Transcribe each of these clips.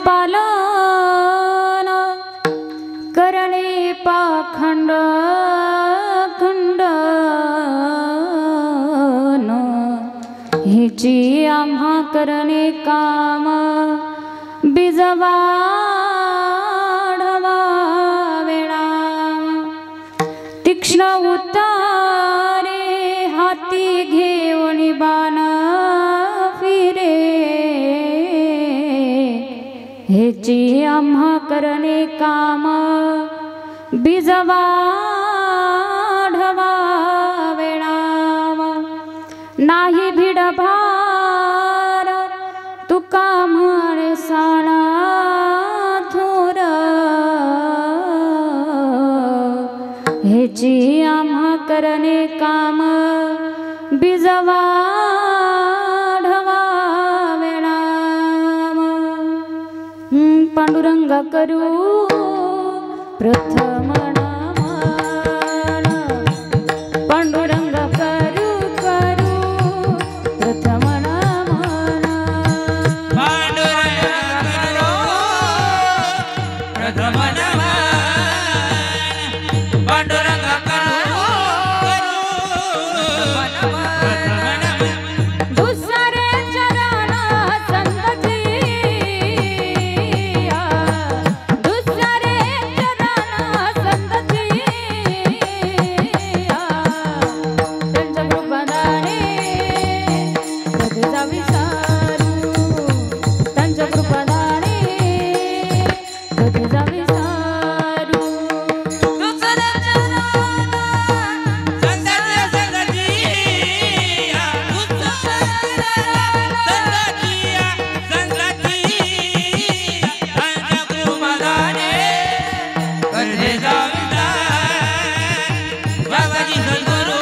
पालन करणे पाखंड खंडन हेची आम्हा करणे काम बीजवा तीक्ष्ण उतारे हाती घेऊन बाण फिरे हेची आम्हा करणे काम बीजवा ढवावेळावा नाही भिडभार तुका म्हणे साळा थोर हेची आम्हा करणे काम बीजवा ढवावेळावा पांडुरंग करू प्रथम नमन पांडुरंग करू करू प्रथम नमन पांडुरंग करू प्रथम नमन पांडुरंग करू प्रथम नमन दुसरे चरण संतती दुसरे चरण संतती त्यांच्या कृपादाने कधीचा विसारू त्यांच्या कृपादाने कधीचा विसारू दुसरे चरण संतती संतती अंतकृपदाने कधे जाविदा बाबाजी सद्गुरु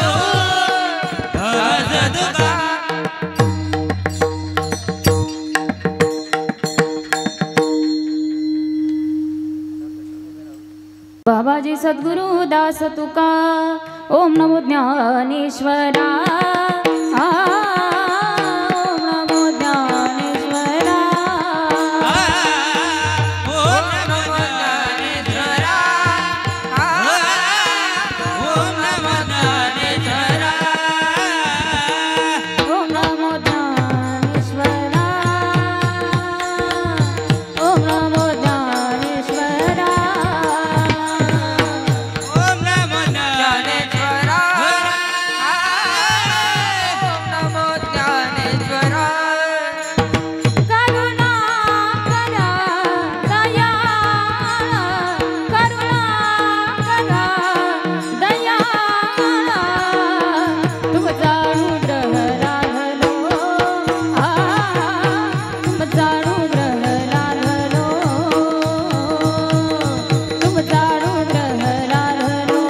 सदुका बाबाजी सद्गुरु दास तुका ओम नमो ज्ञानेश्वरा ओम नमो ज्ञानेश्वरा ओम नमो ज्ञानेश्वरा ओम नमो ज्ञानेश्वरा ओम नमो ज्ञानेश्वरा ओम नमो ज्ञानेश्वरा ओम नमो ज्ञानेश्वरा ओम नमो ज्ञानेश्वरा करुणा करा दया करुणा करा दया तुमचा अनुग्रह लाभलो तुमचा अनुग्रह लाभलो तुमचा अनुग्रह लाभलो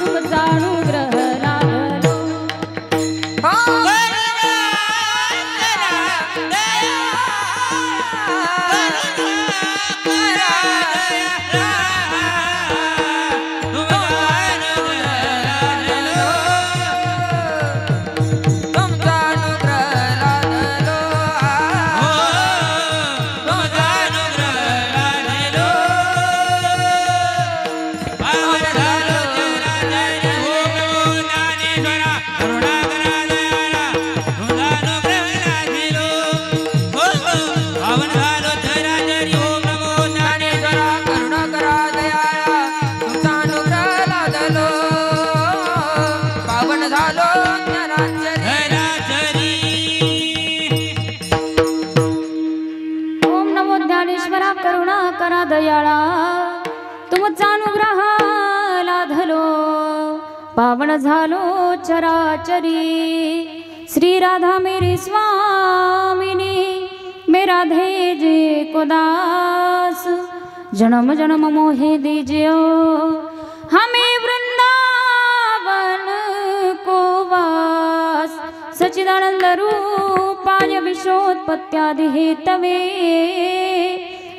तुमचा अनुग्रह लाभलो ओम नमो ज्ञानेश्वरा करुणा करा दयाळा तुमचा अनुग्रह लाधलो पावन झालो चराचरी श्री राधा मेरी स्वामिनी मेरा धे जे को दास जन्म जन्म मोहे दीजियो हमें वृंदावन को वास सच्चिदानंद रूपाय विश्वोत्पत्त्यादि हेतवे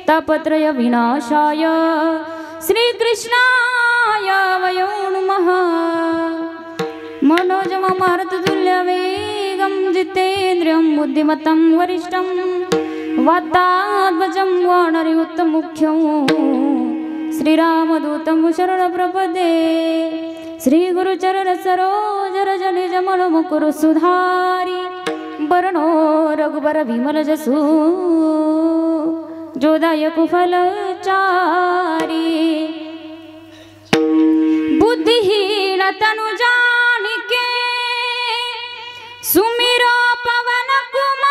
तापत्रय विनाशाय श्री कृष्णाय वयो नमः मनोजम मारुततुल्य वेगं जितेन्द्रियं बुद्धिमतं वरिष्ठं वाताध्वजं वानरयुतमुख्यं श्रीरामदूतं शरणप्रपदे श्रीगुरुचरण सरोज रज निज मन मुकुर सुधारी वर्णो रघुबर विमल जसु जोदायक फलचारी बुद्धिहीन तनु जानिके सुमिरो पवन कुमार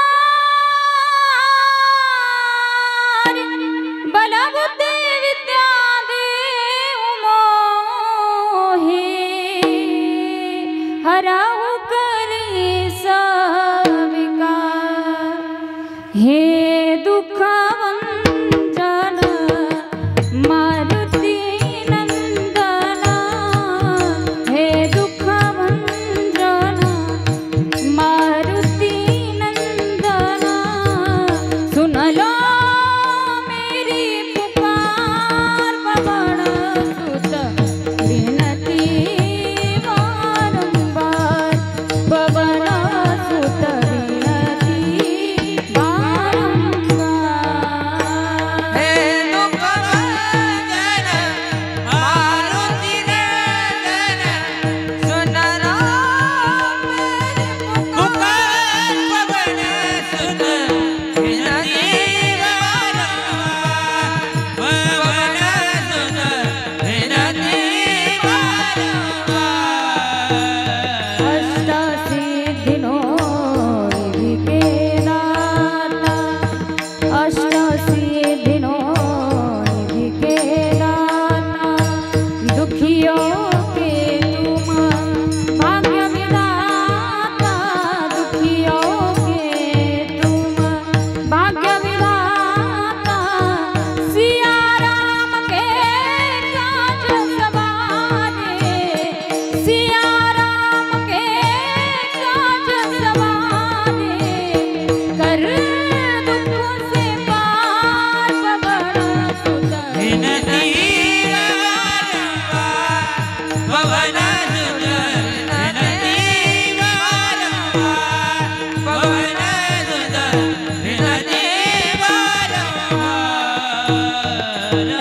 बल बुद्धि विद्या देव मोहे हराऊ करी सविकार हे दुख वंजन मारुति नंदना हे दुख वंजन मारुति नंदना सुन लो मेरी पुकार पवन सुत विनती बारंबार पवन सुत विनती बारंबार हे दुख भंजन मारुति नंदन सुन लो मेरी पुकार पवन सुत विनती बारंबार पवन सुत विनती बारंबार अष्टसिद्धिनो निधि के दाता अष्टसिद्धिनो निधि के दाता दुखियों के तुम भाग्य विधाता दुखियों के तुम भाग्य विधाता सिया राम के काज सवारे सिया राम के काज सवारे कर दुख से पार पवन सुत विनती बारंबार पवन सुत विनती बारंबार पवन सुत विनती बारंबार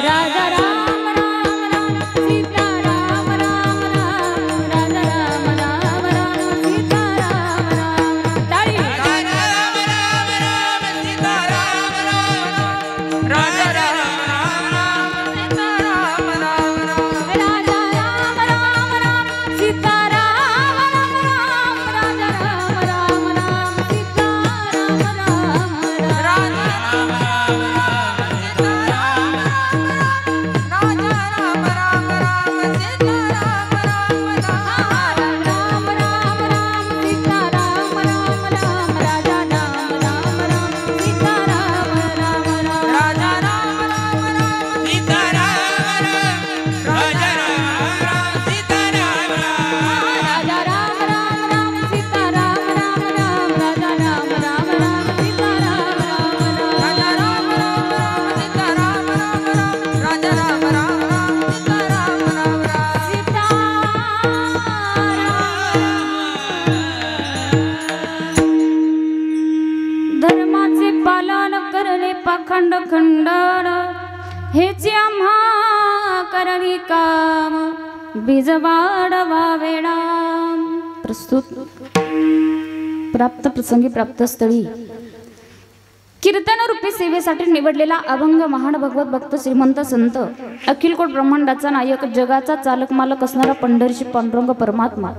राजा राम राम राम सीता राम राम राम राजा राम राम राम सीता राम राम ताड़ी राम राम राम सीता राम राम राजा राम राम राम सीता राम राम राम राजा राम राम राम सीता राम राम राम राजा राम राम राम सीता राम राम राम राम राम राम सीता राम राम राजा राम राम राम सीता राम राम राम राम राम राम सीता राम राम राम राजा राम राम राम सीता राम राम राम राजा राम राम राम सीता राम राम राजा राम राम सीता राम राम राजा राम राम राम सीता राम राम राम राजा राम राम राम सीता राम राम राम राजा राम राम राम सीता राम राम राम राजा राम राम राम सीता राम राम राम सीता धर्माचे पालन करणे पाखंड खंडन हेचे आम्हा करणी काम बीज वाढवा वेळा प्रस्तुत प्राप्त प्रसंगी प्राप्त स्थळी कीर्तन रूपी सेवेसाठी निवडलेला अभंग महान भगवत भक्त श्रीमंत संत अखिलकोट ब्रह्मांडाचा नायक जगाचा चालक मालक असणारा पंढरीशी पांडुरंग परमात्मा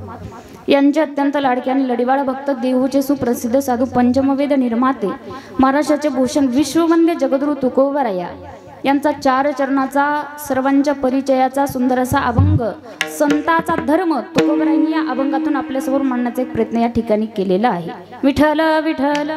यांचे अत्यंत लाडके आणि लढीवाळ भक्त देहूचे सुप्रसिद्ध साधू पंचमवेद निर्माते महाराष्ट्राचे भूषण विश्ववंद्य जगद्गुरु तुकोबराया यांचा चार चरणाचा सर्वांच्या परिचयाचा सुंदर असा अभंग संताचा धर्म तुकोबरायांनी या अभंगातून आपल्यासमोर मांडण्याचा एक प्रयत्न या ठिकाणी केलेला आहे. विठ्ठल विठ्ठल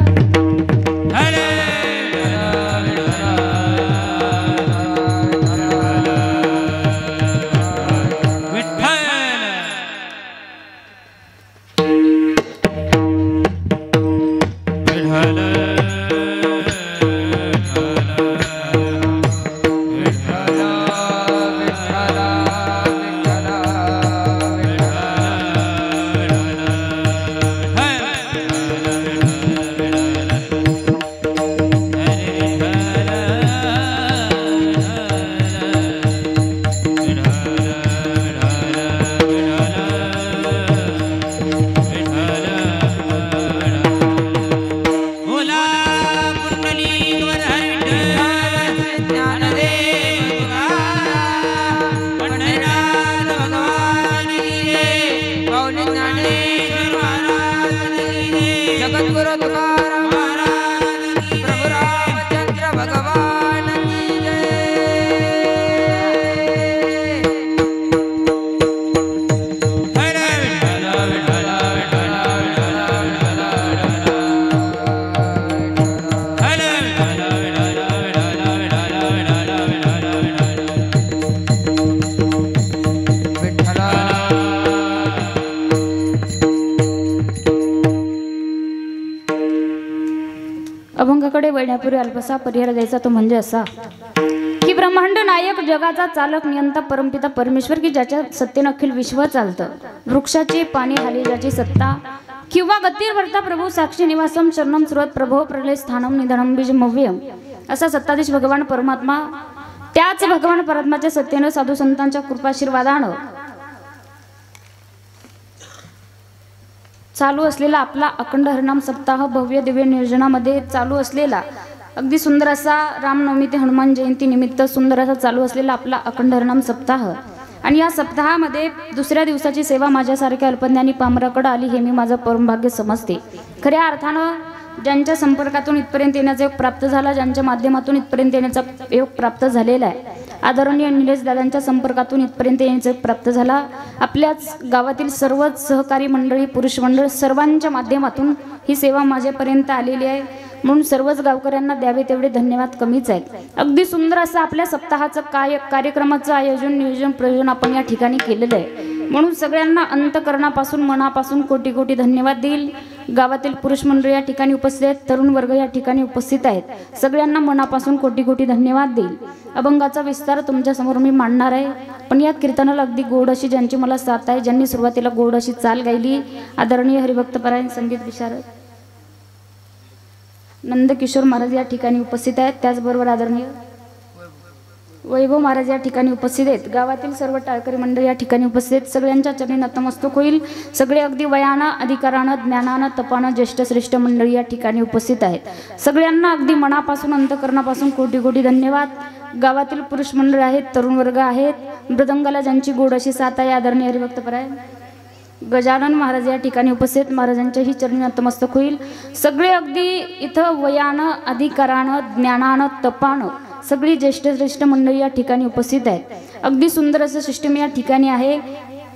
अल्पसा परिहार द्यायचा तो म्हणजे असा की ब्रह्मांड नायक जगाचा चालक नियंता परमपिता परमेश्वर की ज्याच्या सत्तेनं अखिल विश्व चालतं, वृक्षाची पाणी हाली ज्याची सत्ता किंवा गतीर भरता प्रभू साक्षी निवासम शरणम सुरत प्रभो प्रलय स्थानम निधनम बीज मव्यम असा सत्ताधीश भगवान परमात्मा, त्याच भगवान परमात्म्याच्या सत्तेनं साधू संतांच्या कृपाशीर्वादानं चालू असलेला आपला अखंड हरिनाम सप्ताह भव्य दिव्य नियोजनामध्ये चालू असलेला अगदी सुंदर असा रामनवमी ते हनुमान जयंती निमित्त सुंदर असा चालू असलेला आपला अखंड हरिनाम सप्ताह, आणि या सप्ताहामध्ये दुसऱ्या दिवसाची सेवा माझ्यासारख्या अल्पज्ञानी पामराकडे आली हे मी माझं परमभाग्य समजते. खऱ्या अर्थानं ज्यांच्या संपर्कातून इथपर्यंत येण्याचा योग प्राप्त झाला, ज्यांच्या माध्यमातून इथपर्यंत येण्याचा योग प्राप्त झालेला आहे, आदरणीय निलेश दादांच्या संपर्कातून इथपर्यंत येण्याचा योग प्राप्त झाला. आपल्याच गावातील सर्वच सहकारी मंडळी, पुरुष मंडळ सर्वांच्या माध्यमातून ही सेवा माझ्यापर्यंत आलेली आहे, म्हणून सर्वच गावकऱ्यांना द्यावे तेवढे धन्यवाद कमीच आहेत. अगदी सुंदर असं आपल्या सप्ताहाचं कार्यक्रमाचं आयोजन नियोजन प्रयोजन आपण या ठिकाणी केलेलं आहे, म्हणून सगळ्यांना अंतकरणापासून मनापासून कोटी कोटी धन्यवाद देईल. गावातील पुरुष मंडळ या ठिकाणी उपस्थित आहेत, तरुण वर्ग या ठिकाणी उपस्थित आहेत, सगळ्यांना मनापासून कोटी कोटी धन्यवाद देईल. अभंगाचा विस्तार तुमच्यासमोर मी मांडणार आहे, पण या कीर्तनाला अगदी गोड अशी ज्यांची मला साथ आहे, ज्यांनी सुरुवातीला गोड अशी चाल गायली, आदरणीय हरिभक्तपरायण संगीत विशारद नंदकिशोर महाराज या ठिकाणी उपस्थित आहेत, त्याचबरोबर आदरणीय वैभव महाराज या ठिकाणी उपस्थित आहेत. गावातील सर्व टाळकरी मंडळ या ठिकाणी उपस्थित आहेत. सगळ्यांच्या चरणी नतमस्तक होईल. सगळे अगदी वयानं अधिकारानं ज्ञानानं तपानं ज्येष्ठ श्रेष्ठ मंडळी या ठिकाणी उपस्थित आहेत. सगळ्यांना अगदी मनापासून अंतकरणापासून कोटी कोटी धन्यवाद. गावातील पुरुष मंडळ आहेत, तरुण वर्ग आहेत, मृदंगाला ज्यांची गोड अशी साथ आहे, आदरणीय हरिभक्तपरायण गजानन महाराज या ठिकाणी उपस्थित, महाराजांच्याही चरणी नतमस्तक होईल. सगळे अगदी इथं वयानं अधिकारानं ज्ञानानं तपानं सगळी ज्येष्ठ श्रेष्ठ मंडळी या ठिकाणी उपस्थित आहेत. अगदी सुंदर असं सिस्टम या ठिकाणी आहे,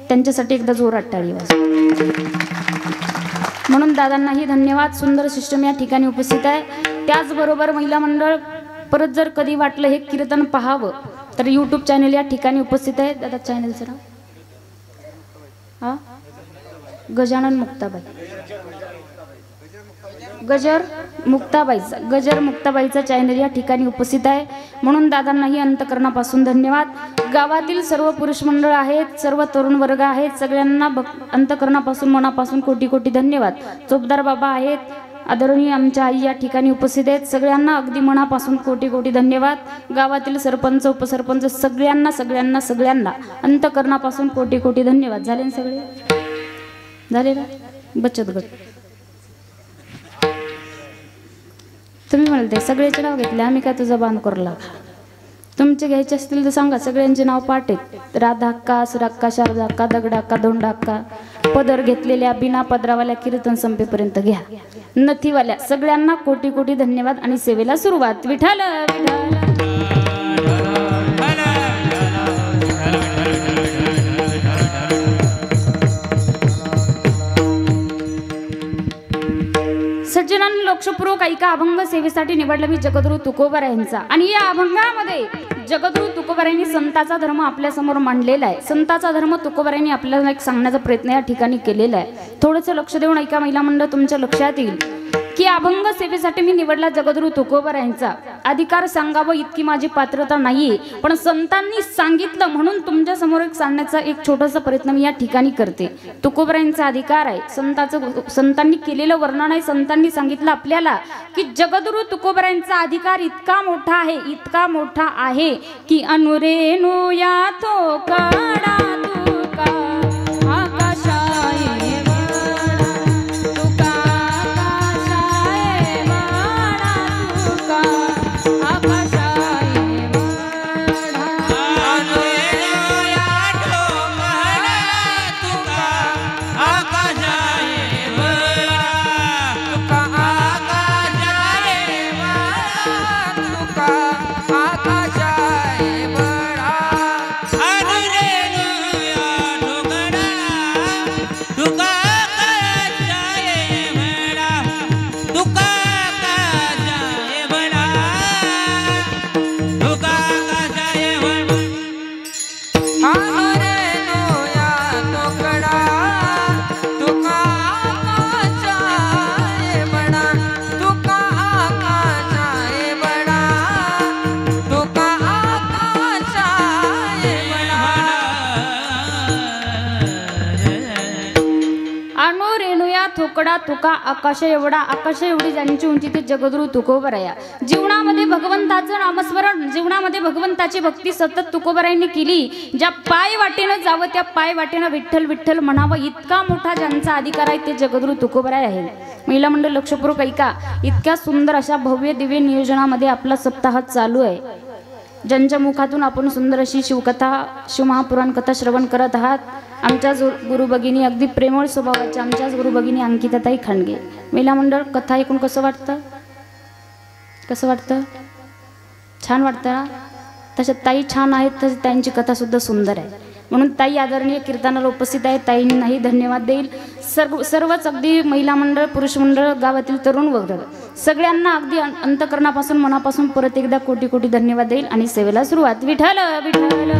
त्यांच्यासाठी एकदा जोरात टाळी वाजवा. म्हणून दादांनाही धन्यवाद. सुंदर सिस्टम या ठिकाणी उपस्थित आहे. त्याचबरोबर महिला मंडळ, परत जर कधी वाटलं हे कीर्तन पाहावं तर यूट्यूब चॅनल या ठिकाणी उपस्थित आहे. दादा चॅनलचं नाव गजानन मुक्ताबाई, गजर मुक्ताबाईचा चॅनल या ठिकाणी उपस्थित आहे, म्हणून दादांनाही अंतकरणापासून धन्यवाद. गावातील सर्व पुरुष मंडळ आहेत, सर्व तरुण वर्ग आहेत, सगळ्यांना अंतकरणापासून मनापासून कोटी कोटी धन्यवाद. चोपदार बाबा आहेत, आदरणीय आमच्या आई या ठिकाणी उपस्थित आहेत, सगळ्यांना अगदी मनापासून कोटी कोटी धन्यवाद. गावातील सरपंच उपसरपंच सगळ्यांना अंतकरणापासून कोटी कोटी धन्यवाद. झाले ना सगळे? झाले ना? बचत गट तुम्ही म्हणते सगळ्याचे नाव घेतले, आम्ही काय तुझा बांध करला. तुमचे घ्यायचे असतील तर सांगा, सगळ्यांचे नाव पाठ आहेत. राधा अक्का, सुराक्का, शारदा अक्का, दगडा अक्का, दोंडा अक्का, पदर घेतलेल्या बिना पदरावाल्या कीर्तन संपेपर्यंत घ्या, नथीवाल्या सगळ्यांना कोटी कोटी धन्यवाद. आणि सेवेला सुरुवात. विठाल सज्जनांनी लोकपूर्वक ऐका. अभंग सेवेसाठी निवडला मी जगद्गुरु तुकोबारायांचा, आणि या अभंगामध्ये जगद्गुरु तुकोबारायांनी संताचा धर्म आपल्या समोर मांडलेला आहे. संताचा धर्म तुकोबारायांनी आपल्याला एक सांगण्याचा प्रयत्न या ठिकाणी केलेला आहे. थोडंसं लक्ष देऊन ऐका महिला मंडळ, तुमच्या लक्षात येईल की अभंग सेवेसाठी मी निवडला जगद्गुरु तुकोबारायांचा. अधिकार सांगावं इतकी माझी पात्रता नाहीये, पण संतांनी सांगितलं म्हणून तुमच्या समोर एक सांगण्याचा एक छोटासा प्रयत्न मी या ठिकाणी करते. तुकोबारायांचा अधिकार आहे, संतांनी केलेलं वर्णन आहे. संतांनी सांगितलं आपल्याला की जगद्गुरु तुकोबारायांचा अधिकार इतका मोठा आहे की अनुरेणू या थोकडा तुका तुका आकाश एवढी ज्यांची उंची ते जगद्गुरु तुकोबराया. जीवनामध्ये भगवंताचं नामस्मरण, जीवनामध्ये भगवंताची भक्ती सतत तुकोबरायांनी केली. ज्या पाय वाटेनं जावं त्या पाय वाटेनं विठ्ठल विठ्ठल म्हणावं इतका मोठा ज्यांचा अधिकार आहे ते जगद्गुरु तुकोबराय आहे. महिला मंडळ लक्षपूर्वक ऐका. इतक्या सुंदर अशा भव्य दिव्य नियोजनामध्ये आपला सप्ताह चालू आहे. ज्यांच्या मुखातून आपण सुंदर अशी शिवकथा शिवमहापुराण कथा श्रवण करत आहात. आमच्याच गुरु भगिनी अगदी प्रेमळ स्वभावाच्या आमच्याच गुरु भगिनी अंकिताताई खांडगे. महिला मंडळ कथा ऐकून कसं वाटतं? कसं वाटतं? छान वाटतं ना? तशा ताई छान आहेत तशी ताईंची कथासुद्धा सुंदर आहे. म्हणून ताई आदरणीय कीर्तनाला उपस्थित आहे. ताईंनाही धन्यवाद देईल. सर्वच अगदी महिला मंडळ पुरुष मंडळ गावातील तरुण वर्ग सगळ्यांना अगदी अंतकरणापासून मनापासून परत एकदा कोटी कोटी धन्यवाद देईल आणि सेवेला सुरुवात. विठ्ठल विठ्ठल.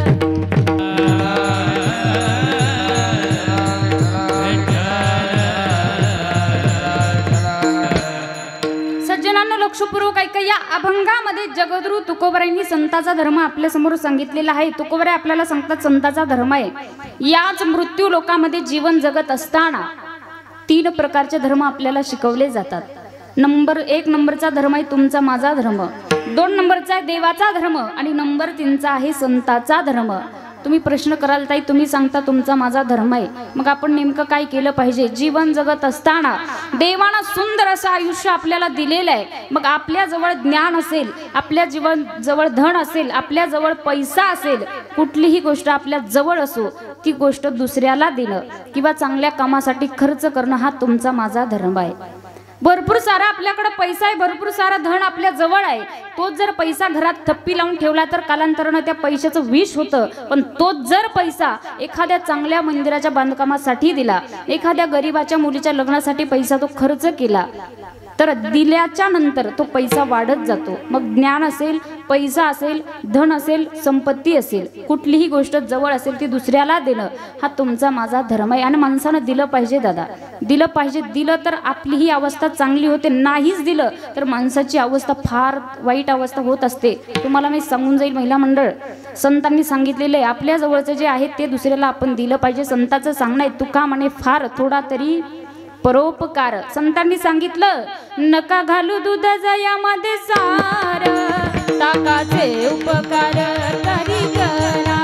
सज्जनांनो लक्षपूर्वक ऐका. या अभंगामध्ये जगद्गुरु तुकोबरायांनी संताचा धर्म आपल्या समोर सांगितलेला आहे. तुकोबराय आपल्याला सांगतात संताचा धर्म आहे. याच मृत्यू लोकामध्ये जीवन जगत असताना 3 प्रकारचे धर्म आपल्याला शिकवले जातात. नंबर 1 नंबरचा धर्म आहे तुमचा माझा धर्म. 2 नंबरचा आहे देवाचा धर्म आणि नंबर 3चा आहे संताचा धर्म. तुम्ही प्रश्न कराल ताई तुम्ही सांगता तुमचा माझा धर्म आहे, मग आपण नेमकं काय केलं पाहिजे? जीवन जगत असताना देवानं सुंदर असं आयुष्य आपल्याला दिलेलं आहे. मग आपल्या जवळ ज्ञान असेल, आपल्या जीवन जवळ धन असेल, आपल्या जवळ पैसा असेल, कुठलीही गोष्ट आपल्या जवळ असो ती गोष्ट दुसऱ्याला देणं किंवा चांगल्या कामासाठी खर्च करणं हा तुमचा माझा धर्म आहे. भरपूर सारा आपल्याकडे पैसा आहे, भरपूर सारा धन आपल्या जवळ आहे. तोच जर पैसा घरात थप्पी लावून ठेवला तर कालांतरानं त्या पैशाचं विष होतं. पण तोच जर पैसा एखाद्या चांगल्या मंदिराच्या बांधकामासाठी दिला, एखाद्या गरीबाच्या मुलीच्या लग्नासाठी पैसा तो खर्च केला तर दिल्याच्या नंतर तो पैसा वाढत जातो. मग ज्ञान असेल, पैसा असेल, धन असेल, संपत्ती असेल, कुठलीही गोष्ट जवळ असेल ती दुसऱ्याला देणं हा तुमचा माझा धर्म आहे. आणि माणसानं दिलं पाहिजे दादा, दिलं पाहिजे. दिलं तर आपली ही अवस्था चांगली होते, नाहीच दिलं तर माणसाची अवस्था फार वाईट अवस्था होत असते. तुम्हाला मी सांगून जाईल महिला मंडळ, संतांनी सांगितलेले आपल्या जवळचं जे आहे ते दुसऱ्याला आपण दिलं पाहिजे. संतांचं सांगणं आहे तुका म्हणे फार थोडा तरी परोपकार. संतांनी सांगितलं नका घालू दूध जयामध्ये सार, ताकाचे उपकार तरी करा,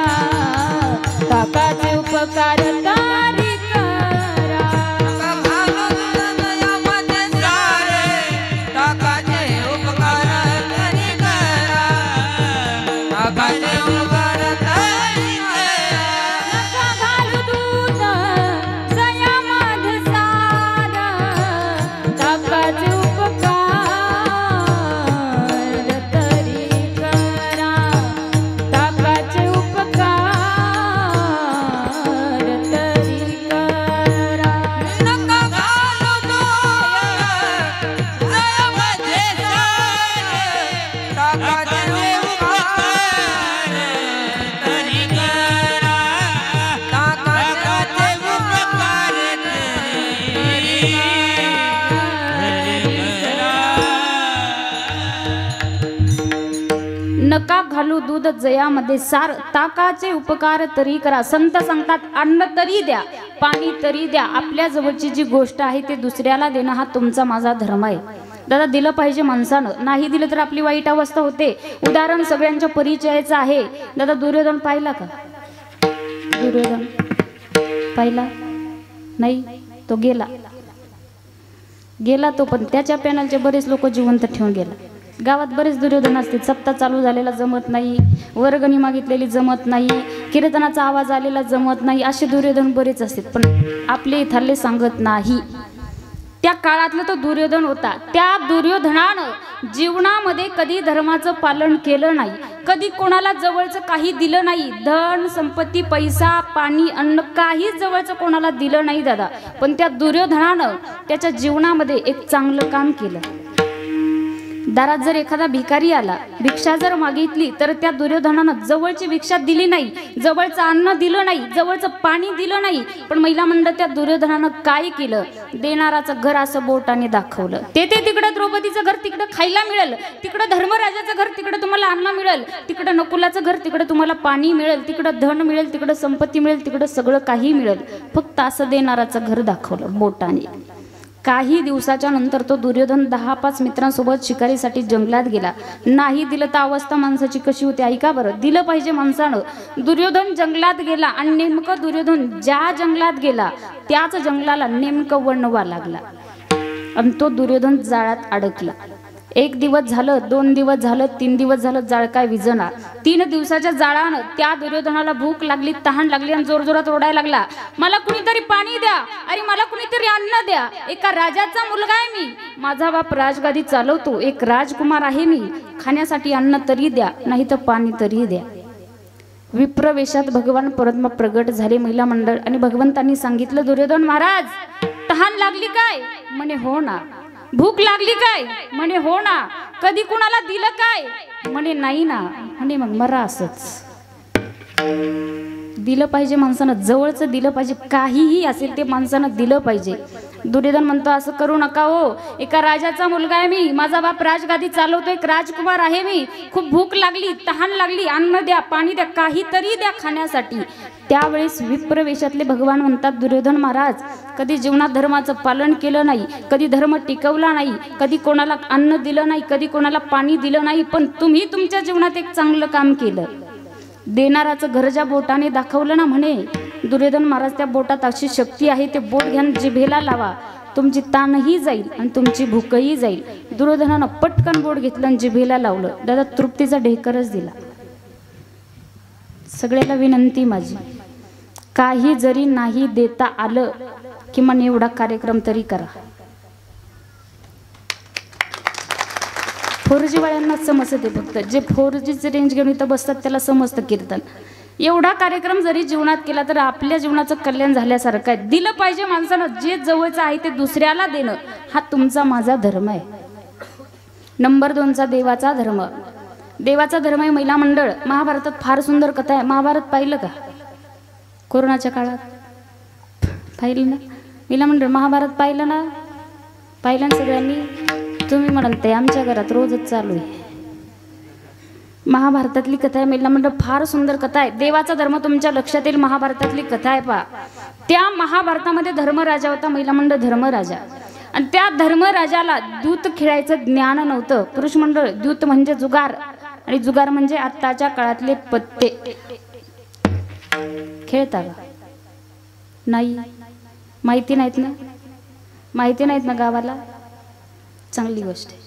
ताकाचे उपकार तरी करा. ताकाचे उपकार तरी करा, ताकाचे उपकार तरी करा. नका घालू दूध जयामध्ये सार, ताकाचे उपकार तरी करा, ताकाचे उपकार तरी करा. नका घालू दूध जयामध्ये सार, ताकाचे उपकार तरी करा, ताकाचे उपकार तरी नका घालू दूध जयामध्ये सार, ताकाचे उपकार तरी करा. संत सांगतात अन्न तरी द्या, पाणी तरी द्या. आपल्या जवळची जी गोष्ट आहे ते दुसऱ्याला देणं हा तुमचा माझा धर्म आहे. दादा दिलं पाहिजे माणसानं, नाही दिलं तर आपली वाईट अवस्था होते. उदाहरण सगळ्यांच्या परिचयाचं आहे. दादा दुर्योधन पाहिला का? दुर्योधन पाहिला नाही? तो गेला तो, पण त्याच्या पॅनलचे बरेच लोक जिवंत ठेवून गेला. गावात बरेच दुर्योधन असते. सप्ताह चालू झालेला जमत नाही, वर्गणी मागितलेली जमत नाही, कीर्तनाचा आवाज आलेला जमत नाही, असे दुर्योधन बरेच असतात. पण आपले इथले सांगत नाही. त्या काळातला तो दुर्योधन होता. त्या दुर्योधनानं जीवनामध्ये कधी धर्माचं पालन केलं नाही, कधी कोणाला जवळचं काही दिलं नाही. धन संपत्ती पैसा पाणी अन्न काहीच जवळचं कोणाला दिलं नाही दादा. पण त्या दुर्योधनानं त्याच्या जीवनामध्ये एक चांगलं काम केलं. दारात जर एखादा भिकारी आला, भिक्षा जर मागितली तर त्या दुर्योधनानं जवळची भिक्षा दिली नाही, जवळचं अन्न दिलं नाही, जवळचं पाणी दिलं नाही. पण महिला मंडळ त्या दुर्योधनानं काय केलं? देणाराचं घर असं बोटाने दाखवलं. ते तिकडं द्रौपदीचं घर तिकडं खायला मिळेल, तिकडं धर्मराजाचं घर तिकडं तुम्हाला अन्न मिळेल, तिकडं नकुलाचं घर तिकडं तुम्हाला पाणी मिळेल, तिकडं धन मिळेल, तिकडं संपत्ती मिळेल, तिकडं सगळं काही मिळेल. फक्त असं देणाराचं घर दाखवलं बोटाने. काही दिवसाच्या नंतर तो दुर्योधन 10-5 मित्रांसोबत शिकारीसाठी जंगलात गेला. नाही दिलं तर अवस्था माणसाची कशी होती ऐका बरं. दिलं पाहिजे माणसानं. दुर्योधन जंगलात गेला आणि नेमकं दुर्योधन ज्या जंगलात गेला त्याच जंगलाला नेमकं वणवा लागला आणि तो दुर्योधन जाळात अडकला. 1 दिवस झालं, 2 दिवस झालं, 3 दिवस झालं, जाळ काय विझना. 3 दिवसाच्या जाळानं त्या दुर्योधनाला भूक लागली, तहान लागली आणि जोरजोरात ओरडायला लागला, मला कुणीतरी पाणी द्या, अरे मला कुणीतरी अन्न द्या. एका राजाचा मुलगा आहे मी, माझा बाप राजगादी चालवतो, एक राजकुमार आहे मी, खाण्यासाठी अन्न तरी द्या, नाही तर पाणी तरी द्या. विप्रवेशात भगवान परमात्मा प्रगट झाले महिला मंडळ आणि भगवंतांनी सांगितलं, दुर्योधन महाराज तहान लागली काय? म्हणे हो ना. भूक लागली काय? म्हणे हो ना. कधी कुणाला दिलं काय? म्हणे नाही ना. म्हणे मग मरा असंच. दिलं पाहिजे माणसानं, जवळचं दिलं पाहिजे, काहीही असेल ते माणसानं दिलं पाहिजे. दुर्योधन म्हणतो असं करू नका हो, एका राजाचा मुलगा आहे मी, माझा बाप राजगादी चालवतो, एक राजकुमार आहे मी, खूप भूक लागली, तहान लागली, अन्न द्या, पाणी द्या, काहीतरी द्या खाण्यासाठी. त्यावेळेस विप्रवेशातले भगवान म्हणतात, दुर्योधन महाराज कधी जीवनात धर्माचं पालन केलं नाही, कधी धर्म टिकवला नाही, कधी कोणाला अन्न दिलं नाही, कधी कोणाला पाणी दिलं नाही, पण तुम्ही तुमच्या जीवनात एक चांगलं काम केलं. देणाराचं घर ज्या बोटाने दाखवलं ना, म्हणे दुर्योधन महाराज त्या बोटात अशी शक्ती आहे, ते बोट घ्या जिभेला लावा, तुमची ताणही जाईल आणि तुमची भूकही जाईल. दुर्योधनानं पटकन बोट घेतलं आणि जिभेला लावलं. दादा तृप्तीचा ढेकरच दिला. सगळ्याला विनंती माझी, काही जरी नाही देता आलं किमान एवढा कार्यक्रम तरी करा. 4G वाल्यांनाच समजते, फक्त जे 4Gचे रेंज घेऊन इथं बसतात त्याला समजतं कीर्तन. एवढा कार्यक्रम जरी जीवनात केला तर आपल्या जीवनाचं कल्याण झाल्यासारखं आहे. दिलं पाहिजे माणसानं, जे जवळचं आहे ते दुसऱ्याला देणं हा तुमचा माझा धर्म आहे. नंबर 2चा देवाचा धर्म. देवाचा धर्म आहे महिला मंडळ. महाभारतात फार सुंदर कथा आहे. महाभारत पाहिलं का? कोरोनाच्या काळात पाहिलं ना महिला मंडळ? महाभारत पाहिलं ना? पाहिलं ना सगळ्यांनी? तुम्ही म्हणाल ते आमच्या घरात रोजच चालू आहे. महाभारतातली कथा आहे महिला मंडळ, फार सुंदर कथा आहे. देवाचा धर्म तुमच्या लक्षात येईल. महाभारतातली कथा आहे पहा. त्या महाभारतामध्ये धर्मराजा होता, महिला मंडळ धर्मराजा. आणि त्या धर्मराजाला द्यूत खेळायचं ज्ञान नव्हतं. पुरुष मंडळ द्यूत म्हणजे जुगार आणि जुगार म्हणजे आत्ताच्या काळातले पत्ते. खेळता का? नाही माहिती नाहीत ना? माहिती नाहीत ना गावाला? चांगली गोष्ट आहे.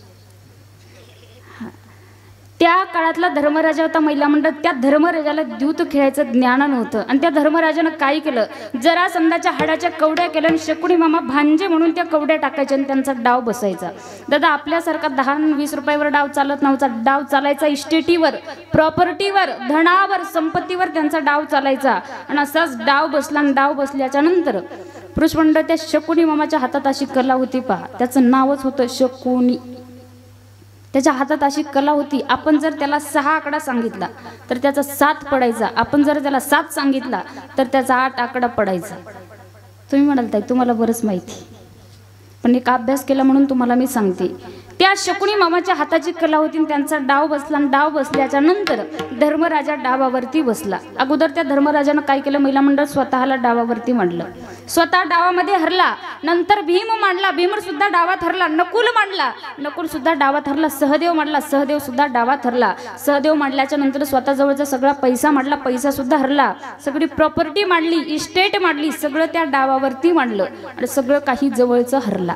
त्या काळातला धर्मराजा होता महिला मंडळ. त्या धर्मराजाला द्यूत खेळायचं ज्ञान नव्हतं आणि त्या धर्मराजानं काय केलं, जरा समजाच्या हाडाच्या कवड्या केल्या आणि शकुनी मामा भांजे म्हणून त्या कवड्या टाकायच्या आणि त्यांचा डाव बसायचा. दादा आपल्यासारखा 10-20 रुपयावर डाव चालत नव्हता. डाव चालायचा इस्टेटीवर, प्रॉपर्टीवर, धनावर, संपत्तीवर त्यांचा डाव चालायचा. आणि असाच डाव बसला आणि डाव बसल्याच्या नंतर पुरुष मंडळ त्या शकुनी मामाच्या हातात अशी कला होती पहा, त्याचं नावच होतं शकुनी. त्याच्या हातात अशी कला होती, आपण जर त्याला 6 आकडा सांगितला तर त्याचा 7 पडायचा, आपण जर त्याला 7 सांगितला तर त्याचा 8 आकडा पडायचा. तुम्ही म्हणाल ताई तुम्हाला बरंच माहिती, पण एक अभ्यास केला म्हणून तुम्हाला मी सांगते. त्या शकुनी मामाच्या हाताची कला होती, त्यांचा डाव बसला आणि डाव बसल्याच्या नंतर धर्मराजा डावावरती बसला. अगोदर त्या धर्मराजानं काय केलं, महिला मंडळ स्वतःला डावावरती मांडलं, स्वतः डावामध्ये हरला. नंतर भीम मांडला, भीम सुद्धा डावात हरला. नकुल मांडला, नकुल सुद्धा डावात हरला. सहदेव मांडला, सहदेव सुद्धा डावात हरला. सहदेव मांडल्याच्या नंतर स्वतः जवळचा सगळा पैसा मांडला, पैसा सुद्धा हरला. सगळी प्रॉपर्टी मांडली, इस्टेट मांडली, सगळं त्या डावावरती मांडलं आणि सगळं काही जवळचं हरला.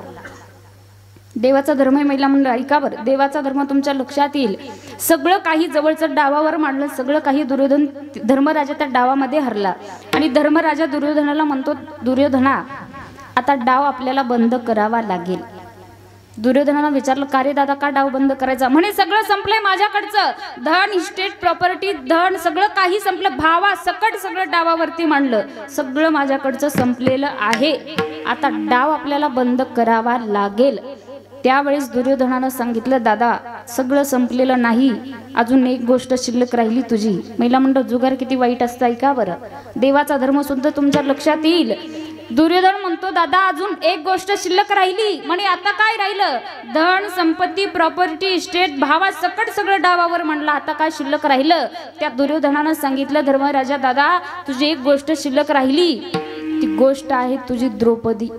देवाचा धर्म आहे महिला मंडळ. ऐका बरं, देवाचा धर्म तुमच्या लक्षात येईल. सगळं काही जवळचं डावावर मांडलं, सगळं काही दुर्योधन धर्मराजा त्या डावामध्ये हरला. आणि धर्मराजा दुर्योधनाला म्हणतो, दुर्योधना आता डाव आपल्याला बंद करावा लागेल. दुर्योधनानं विचारलं, का रे दादा का डाव बंद करायचा? म्हणे सगळं संपलंय माझ्याकडचं, धन इस्टेट प्रॉपर्टी धन सगळं काही संपलं, भावा सकट सगळं डावावरती मांडलं, सगळं माझ्याकडचं संपलेलं आहे, आता डाव आपल्याला बंद करावा लागेल. त्यावेळेस दुर्योधनानं सांगितलं, दादा सगळं संपलेलं नाही, अजून एक गोष्ट शिल्लक राहिली तुझी. महिला मंडळ जुगार किती वाईट असतं ऐका बरं. देवाचा धर्म सुद्धा तुमच्या लक्षात येईल. दुर्योधन म्हणतो, दादा अजून एक गोष्ट शिल्लक राहिली. म्हणे आता काय राहिलं? धन संपत्ती प्रॉपर्टी इस्टेट भावा सकट सगळं डावावर म्हणलं, आता काय शिल्लक राहिलं? त्या दुर्योधनानं सांगितलं, धर्मराजा दादा तुझी एक गोष्ट शिल्लक राहिली, ती गोष्ट आहे तुझी द्रौपदी.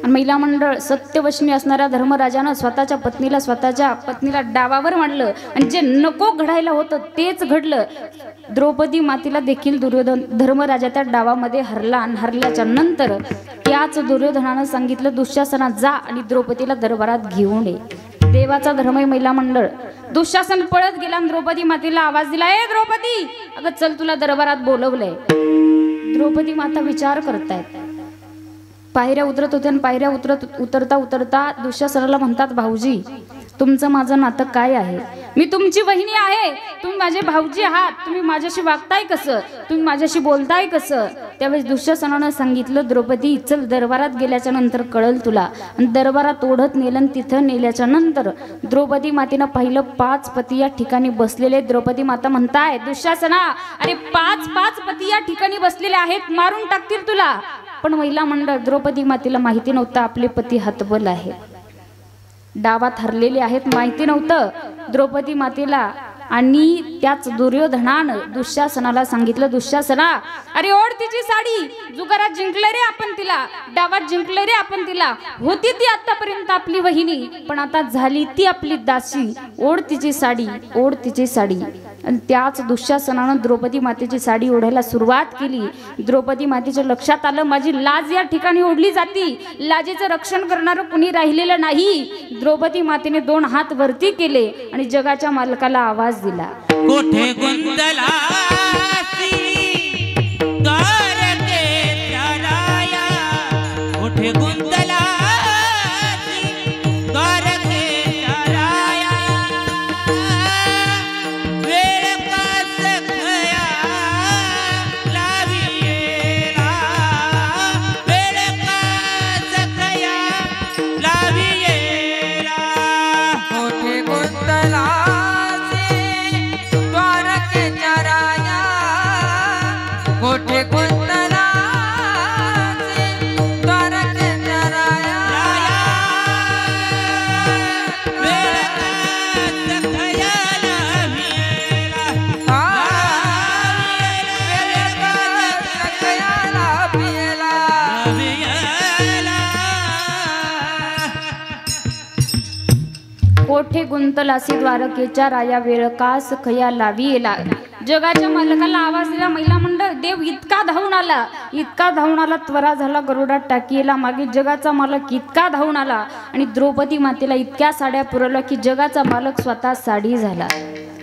आणि महिला मंडळ सत्यवशनी असणाऱ्या धर्मराजानं स्वतःच्या पत्नीला डावावर मांडलं आणि जे नको घडायला होतं तेच घडलं. द्रौपदी मातेला देखील धर्मराजा त्या डावामध्ये हरला आणि हरल्याच्या नंतर त्याच दुर्योधनानं सांगितलं दुःशासना जा आणि द्रौपदीला दरबारात घेऊन ये. देवाचा धर्म आहे महिला मंडळ. दुःशासन पळत गेला आणि द्रौपदी मातेला आवाज दिला, ए द्रौपदी, अगं चल तुला दरबारात बोलवलंय. द्रौपदी माता विचार करतायत. पायऱ्या उतरत होत्या आणि पायऱ्या उतरता उतरता दुःशासनाला म्हणतात, भाऊजी तुमचं माझं नातं काय आहे? मी तुमची वहिनी आहे, तुम्ही माझे भाऊजी आहात, तुम्ही माझ्याशी वागताय कसं, तुम्ही माझ्याशी बोलताय कसं? त्यावेळेस दुःशासनानं सांगितलं, द्रौपदी चल दरबारात गेल्याच्या नंतर कळल तुला. आणि दरबारात ओढत नेलं आणि तिथं नेल्याच्या नंतर द्रौपदी मातेनं पाहिलं 5 पती या ठिकाणी बसलेले. द्रौपदी माता म्हणताय, दुःशासना अरे 5 पती या ठिकाणी बसलेले आहेत, मारून टाकतील तुला. पण महिला मंडळ द्रौपदी मातेला माहिती नव्हतं आपले पती हतबल आहेत, डावात हरलेले आहेत, माहिती नव्हतं द्रौपदी मातेला. आणि त्याच दुर्योधनानं दुःशासनाला सांगितलं, दुःशासना अरे ओढ तिची साडी, जुगारात जिंकले रे आपण तिला, डावात जिंकले रे आपण तिला, होती ती आतापर्यंत आपली वहिनी पण आता झाली ती आपली दासी, ओढ तिची साडी, ओढ तिची साडी. आणि त्याच दुःशासनानं द्रौपदी मातेची साडी ओढायला सुरुवात केली. द्रौपदी मातेच्या लक्षात आलं माझी लाज या ठिकाणी ओढली जाती, लाजेचं रक्षण करणारं कुणी राहिलेलं नाही. द्रौपदी मातेने 2 हात वरती केले आणि जगाच्या मालकाला आवाज दिला, कोठे गुंतला कोठे गुंतला कोठे गुंतलासी द्वारकेच्या राया, वेळ कास खया लावी येला. जगाच्या मालकाला आवाज दिला. महिला मंडळ देव इतका धावून आला, त्वरा झाला गरुडात टाकीला. मागे जगाचा मालक इतका धावून आला आणि द्रौपदी मातेला इतक्या साड्या पुरवल्या की जगाचा मालक स्वतः साडी झाला.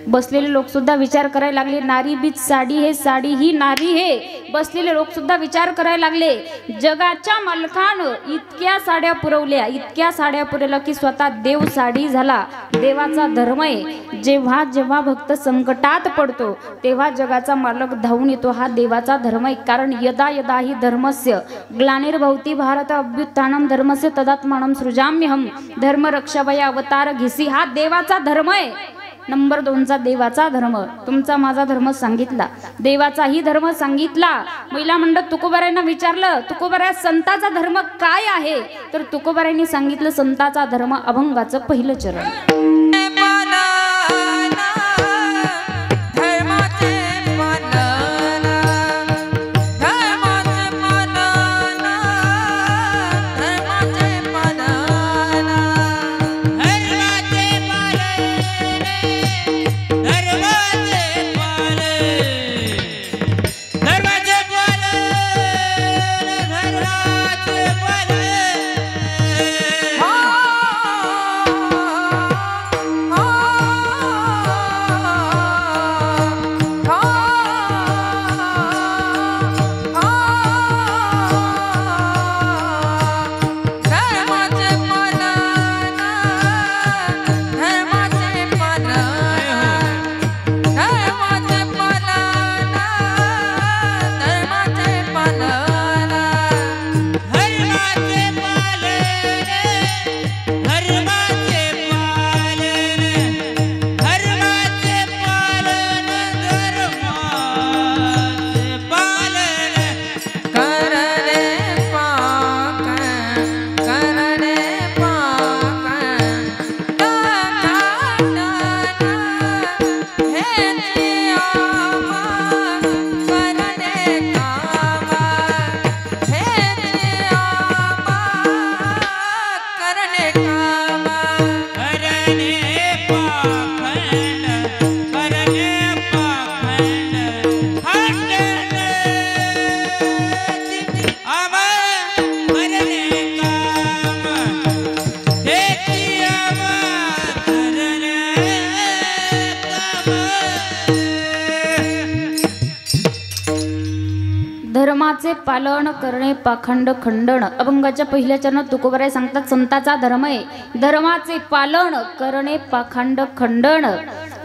बसलेले लोक सुद्धा विचार करायला लागले, नारी बीच साडी हे, साडी ही नारी हे. बसलेले लोक सुद्धा विचार करायला लागले, जगाच्या मालकानं इतक्या साड्या पुरवल्या की स्वतः देव साडी झाला. देवाचा धर्म आहे. जेव्हा जेव्हा भक्त संकटात पडतो तेव्हा जगाचा मालक धावून येतो, हा देवाचा धर्म आहे. कारण यदा यदा ही धर्मस्य ग्लानिर्भवती भारत अभ्युत्थानम धर्मस्य तदात्मानं सृजाम्यहम धर्म रक्षावया अवतार घेसी, हा देवाचा धर्म आहे. नंबर 2चा देवाचा धर्म. तुमचा माझा धर्म सांगितला, देवाचाही धर्म सांगितला. महिला मंडळ तुकोबारायांना विचारलं, तुकोबारा संताचा धर्म काय आहे? तर तुकोबारायांनी सांगितलं, संताचा धर्म अभंगाचं पहिलं चरण. धर्माचे पालन करणे पाखंड खंडन. अभंगाच्या पहिल्या चरणात तुकोबराय सांगतात संताचा धर्म आहे धर्माचे पालन करणे पाखंड खंडन.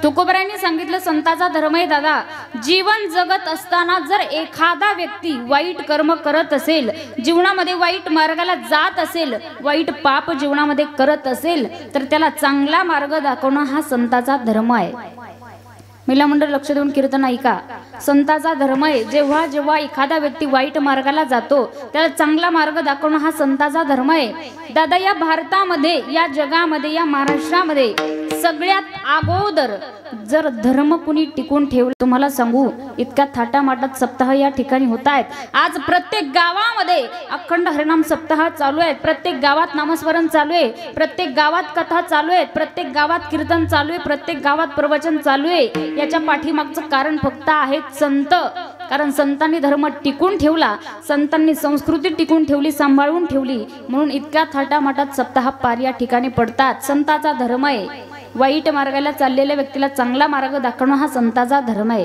तुकोबरायांनी सांगितलं संताचा धर्म आहे दादा. जीवन जगत असताना जर एखादा व्यक्ती वाईट कर्म करत असेल, जीवनामध्ये वाईट मार्गाला जात असेल, वाईट पाप जीवनामध्ये करत असेल, तर त्याला चांगला मार्ग दाखवणं हा संताचा धर्म आहे. महिला मंडळ लक्ष देऊन कीर्तन ऐका. संताचा धर्म आहे. जेव्हा जेव्हा एखादा व्यक्ती वाईट मार्गाला जातो त्याला चांगला मार्ग दाखवणं हा संताचा धर्म आहे. दादा या भारतामध्ये, या जगामध्ये, या महाराष्ट्रामध्ये सगळ्यात अगोदर जर धर्म कुणी टिकून ठेवलं, तुम्हाला सांगू इतक्या थाटामाटात सप्ताह या ठिकाणी होत आहेत. आज प्रत्येक गावामध्ये अखंड हरिनाम सप्ताह चालू आहेत, प्रत्येक गावात नामस्मरण चालू आहे, प्रत्येक गावात कथा चालू आहेत, प्रत्येक गावात कीर्तन चालू आहे, प्रत्येक गावात प्रवचन चालू आहे. याच्या पाठीमागचं कारण फक्त आहेत संत. कारण संतांनी धर्म टिकून ठेवला, संतांनी संस्कृती टिकून ठेवली, सांभाळून ठेवली, म्हणून इतक्या थाटामाटात सप्ताह पार या ठिकाणी पडतात. संताचा धर्म आहे. वाईट मार्गाला चाललेल्या व्यक्तीला चांगला मार्ग दाखवणं हा संताचा धर्म आहे.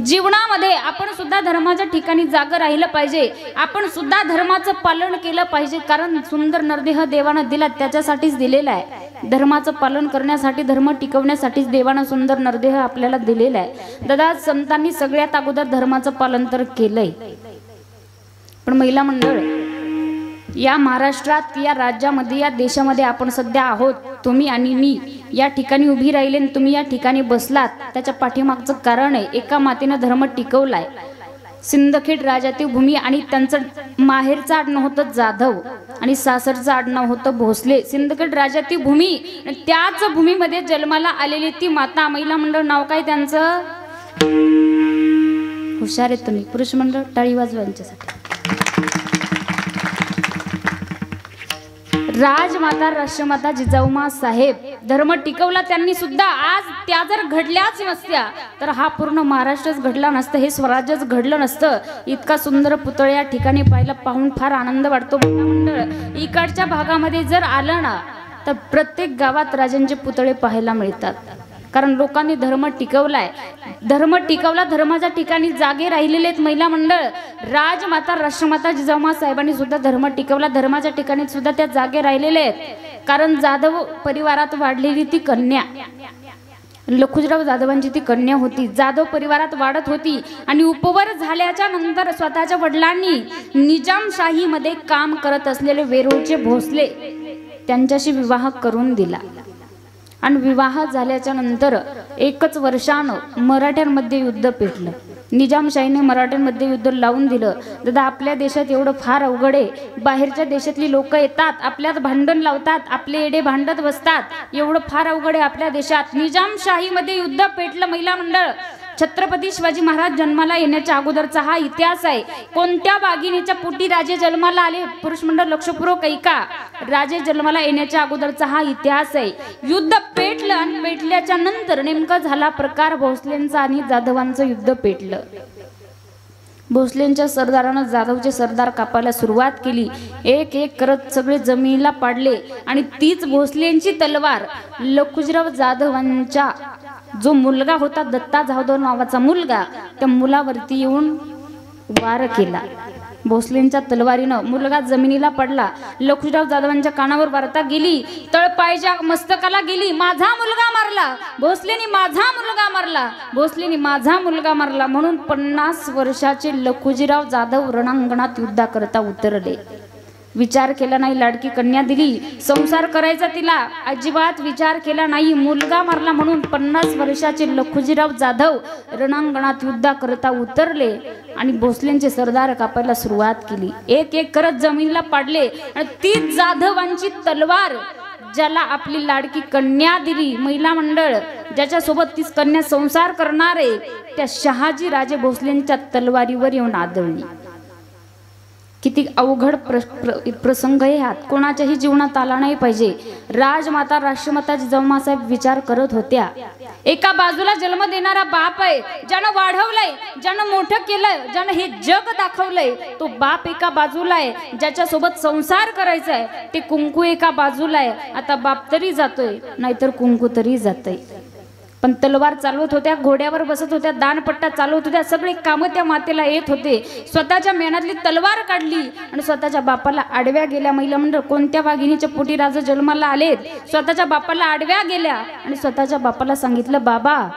जीवनामध्ये आपण सुद्धा धर्माच्या ठिकाणी जागं राहिलं पाहिजे, आपण सुद्धा धर्माचं पालन केलं पाहिजे. कारण सुंदर नरदेह देवानं दिला त्याच्यासाठीच दिलेला आहे. धर्माचं पालन करण्यासाठी, धर्म टिकवण्यासाठीच देवानं सुंदर नरदेह आपल्याला दिलेला आहे. दादा संतांनी सगळ्यात अगोदर धर्माचं पालन तर केलंय. पण महिला मंडळ या महाराष्ट्रात, या राज्यामध्ये, या देशामध्ये आपण सध्या आहोत, तुम्ही आणि मी या ठिकाणी उभी राहिले, तुम्ही या ठिकाणी बसलात, त्याच्या पाठीमागचं कारण आहे एका मातेनं धर्म टिकवलाय. सिंदखेड राजाती भूमी आणि त्यांचं माहेरचं आडनाव होतं जाधव आणि सासरचं आडनाव होतं भोसले. सिंदखेड राजाती भूमी, त्याच भूमीमध्ये जन्माला आलेली ती माता. महिला मंडळ नाव काय त्यांचं? हुशार आहेत तुम्ही. पुरुष मंडळ टाळी वाजवा यांच्यासाठी. राजमाता राष्ट्रमाता जिजाऊमा साहेब. धर्म टिकवला त्यांनी सुद्धा. आज त्या जर घडल्याच नसत्या तर हा पूर्ण महाराष्ट्रच घडला नसतं, हे स्वराज्यच घडलं नसतं. इतका सुंदर पुतळा या ठिकाणी पाहून फार आनंद वाटतो. मंडळ इकडच्या भागामध्ये जर आलं ना तर प्रत्येक गावात राजांचे पुतळे पाहायला मिळतात. कारण लोकांनी धर्म टिकवलाय. धर्म टिकवला, धर्माच्या ठिकाणी जागे राहिलेले आहेत. महिला मंडळ राजमाता राष्ट्रमाता जिजाऊमा साहेबांनी सुद्धा धर्म टिकवला, धर्माच्या ठिकाणी सुद्धा त्या जागे राहिलेले आहेत. कारण जाधव परिवारात वाढलेली ती कन्या, लखुजीराव जाधवांची ती कन्या होती, जाधव परिवारात वाढत होती आणि उपवर झाल्याच्या नंतर स्वतःच्या वडिलांनी निजामशाहीमध्ये काम करत असलेले वेरूळचे भोसले त्यांच्याशी विवाह करून दिला. आणि विवाह झाल्याच्या नंतर एकच वर्षानं मराठ्यांमध्ये युद्ध पेटलं. निजामशाहीने मराठ्यांमध्ये युद्ध लावून दिलं. दादा आपल्या देशात एवढं फार अवघड आहे. बाहेरच्या देशातली लोक येतात, आपल्यात भांडण लावतात, आपले एडे भांडत बसतात. एवढं फार अवघड आहे आपल्या देशात. निजामशाहीमध्ये युद्ध पेटलं. महिला मंडळ छत्रपती शिवाजी महाराज जन्माला येण्याच्या अगोदरचा हा इतिहास आहे. कोणत्या वाघिणीच्या पोटी राजे जन्माला आले? पुरुष मंडळ लक्षपूर्वक ऐका. राजे जन्माला येण्याच्या अगोदरचा हा इतिहास आहे. युद्ध पेटलं आणि पेटल्याच्या नंतर नेमका झाला प्रकार भोसलेंचा आणि जाधवांचं युद्ध पेटलं. भोसलेंच्या सरदारानं जाधवचे सरदार कापायला सुरुवात केली. एक एक करत सगळे जमिनीला पाडले आणि तीच भोसलेंची तलवार लखुजीराव जाधवांच्या जो मुलगा होता, दत्ता जाधव नावाचा मुलगा, त्या मुलावरती येऊन वार केला. भोसलेंच्या तलवारीनं मुलगा जमिनीला पडला. लखुजीराव जाधवांच्या कानावर वार्ता गेली, तळपायच्या मस्तकाला गेली. माझा मुलगा मारला भोसलेनी, माझा मुलगा मारला भोसलेनी, माझा मुलगा मारला. म्हणून 50 वर्षाचे लखुजीराव जाधव रणांगणात युद्धाकरता उतरले. विचार केला नाही, लाडकी कन्या दिली, संसार करायचा तिला, अजिबात विचार केला नाही, मुलगा मारला. म्हणून 50 वर्षाचे लखुजीराव जाधव रणांगणात युद्धाकरता उतरले आणि भोसलेंचे सरदार कापायला सुरुवात केली. एक एक करत जमिनीला पाडले आणि तीच जाधवांची तलवार ज्याला आपली लाडकी कन्या दिली, महिला मंडळ ज्याच्यासोबत तीच कन्या संसार करणार आहे, त्या शहाजी राजे भोसलेंच्या तलवारीवर येऊन आदळली. किती अवघड प्रसंग आहे हा. कोणाच्याही जीवनात आला नाही पाहिजे. राजमाता राष्ट्रमाता जिजाऊमा साहेब विचार करत होत्या. एका बाजूला जन्म देणारा बाप आहे, ज्यानं वाढवलंय, ज्यानं मोठं केलंय, ज्यानं हे जग दाखवलंय, तो बाप एका बाजूला आहे. ज्याच्यासोबत संसार करायचा आहे ते कुंकू एका बाजूला आहे. आता बाप तरी जातोय, नाहीतर कुंकू तरी जातंय. पण तलवार चालवत होत्या, घोड्यावर बसत होत्या, दानपट्टा चालवत होत्या, सगळे कामं त्या मातेला येत होते. स्वतःच्या मेहनतली तलवार काढली आणि स्वतःच्या बापाला आडव्या गेल्या. महिला मंडळ कोणत्या वाघिणीच्या पोटी राजा जन्माला आलेत, स्वतःच्या बापाला आडव्या गेल्या आणि स्वतःच्या बापाला सांगितलं, बाबा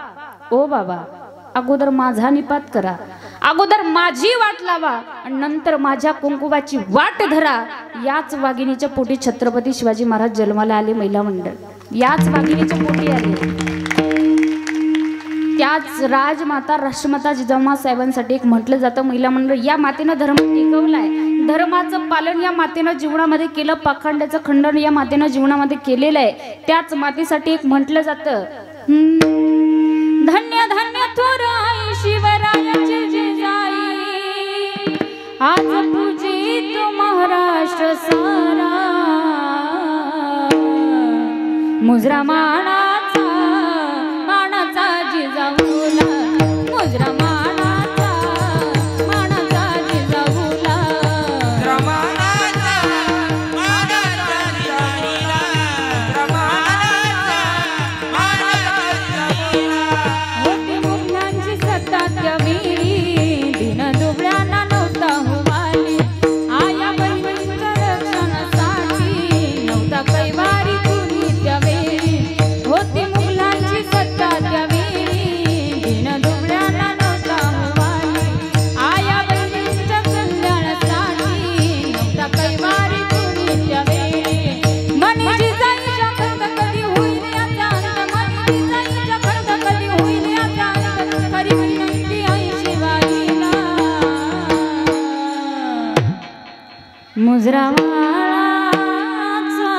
ओ बाबा, अगोदर माझा निपात करा, अगोदर माझी वाट लावा आणि नंतर माझ्या कुंकुवाची वाट धरा. याच वाघिणीच्या पोटी छत्रपती शिवाजी महाराज जन्माला आले. महिला मंडळ याच वाघिणीच्या पोटी आले. त्याच राजमाता राष्ट्रमाता जिजाऊ साहेबांसाठी एक म्हटलं जातं, महिला मंडळ या मातेनं धर्म टिकवलाय, धर्माचं पालन या मातेनं जीवनामध्ये केलं, पाखंडाचं खंडन या मातेनं जीवनामध्ये केलेलं आहे. त्याच मातेसाठी एक म्हटलं जातं, धन्य धन्य थोर आई शिवरायाचे जिजाई, आज पूजित महाराष्ट्र सारा, मुजरा मानाचा मानाचा जिजाऊला, मुजरा मानाचा मानाचा जिजाऊला, मुजरा मानाचा मानाचा जिजाऊला, मुजरा मानाचा मानाचा जिजाऊला. होती मुघलांची सत्ता त्यावेळी, दिन दुबळ्यांना नव्हता हुवाली, आया बहिणीच्या रक्षणासाठी नव्हता कैवारी कुणी त्यावेळी. होती मुघलांची सत्ता त्यावेळी, दिन दुबळ्यांना नव्हता हुवाली, आया बहिणीच्या कल्याणासाठी नव्हता कैवारी कुणी त्यावेळी. मनी जिजाईच्या खंत कधी होईल याचा अंत, मनी जिजाईच्या खंत कधी होईल याचा अंत, खरी विनंती आई शिवाजीला, मुजरा मानाचा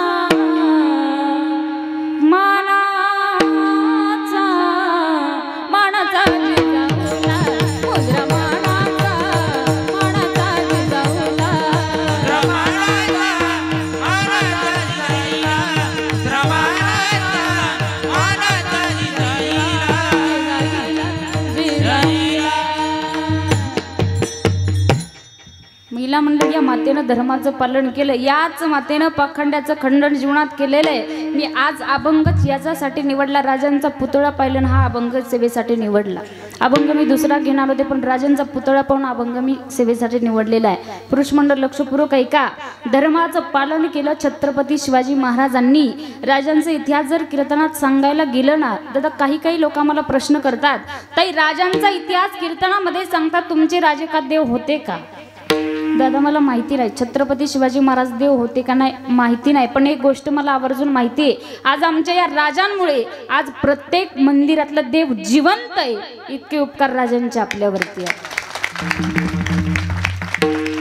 मानाचा जिजाऊला, मुजरा मानाचा मानाचा जिजाऊला, मुजरा मानाचा मानाचा जिजाऊला, मुजरा मानाचा मानाचा जिजाऊला. महिला मंडळ या मातेनं धर्माचं पालन केलं, याच मातेनं पाखंड्याचं खंडन जीवनात केलेलं आहे. मी आज अभंगच याच्यासाठी निवडला, राजांचा पुतळा पाहिलं हा अभंग सेवेसाठी निवडला. अभंग मी दुसरा घेणार होते पण राजांचा पुतळा पाहून अभंग मी सेवेसाठी निवडलेला आहे. पुरुष मंडळ लक्षपूर्वक ऐका. धर्माचं पालन केलं छत्रपती शिवाजी महाराजांनी. राजांचा इतिहास जर कीर्तनात सांगायला गेलं ना तर काही काही लोक आम्हाला प्रश्न करतात, ताई राजांचा इतिहास कीर्तनामध्ये सांगतात, तुमचे राजे का देव होते का? दादा मला माहिती नाही छत्रपती शिवाजी महाराज देव होते का नाही माहिती नाही, पण एक गोष्ट मला आवर्जून माहिती आहे, आज आमच्या या राजांमुळे आज प्रत्येक मंदिरातलं देव जिवंत आहे. इतके उपकार राजांचे आपल्यावरती आहे.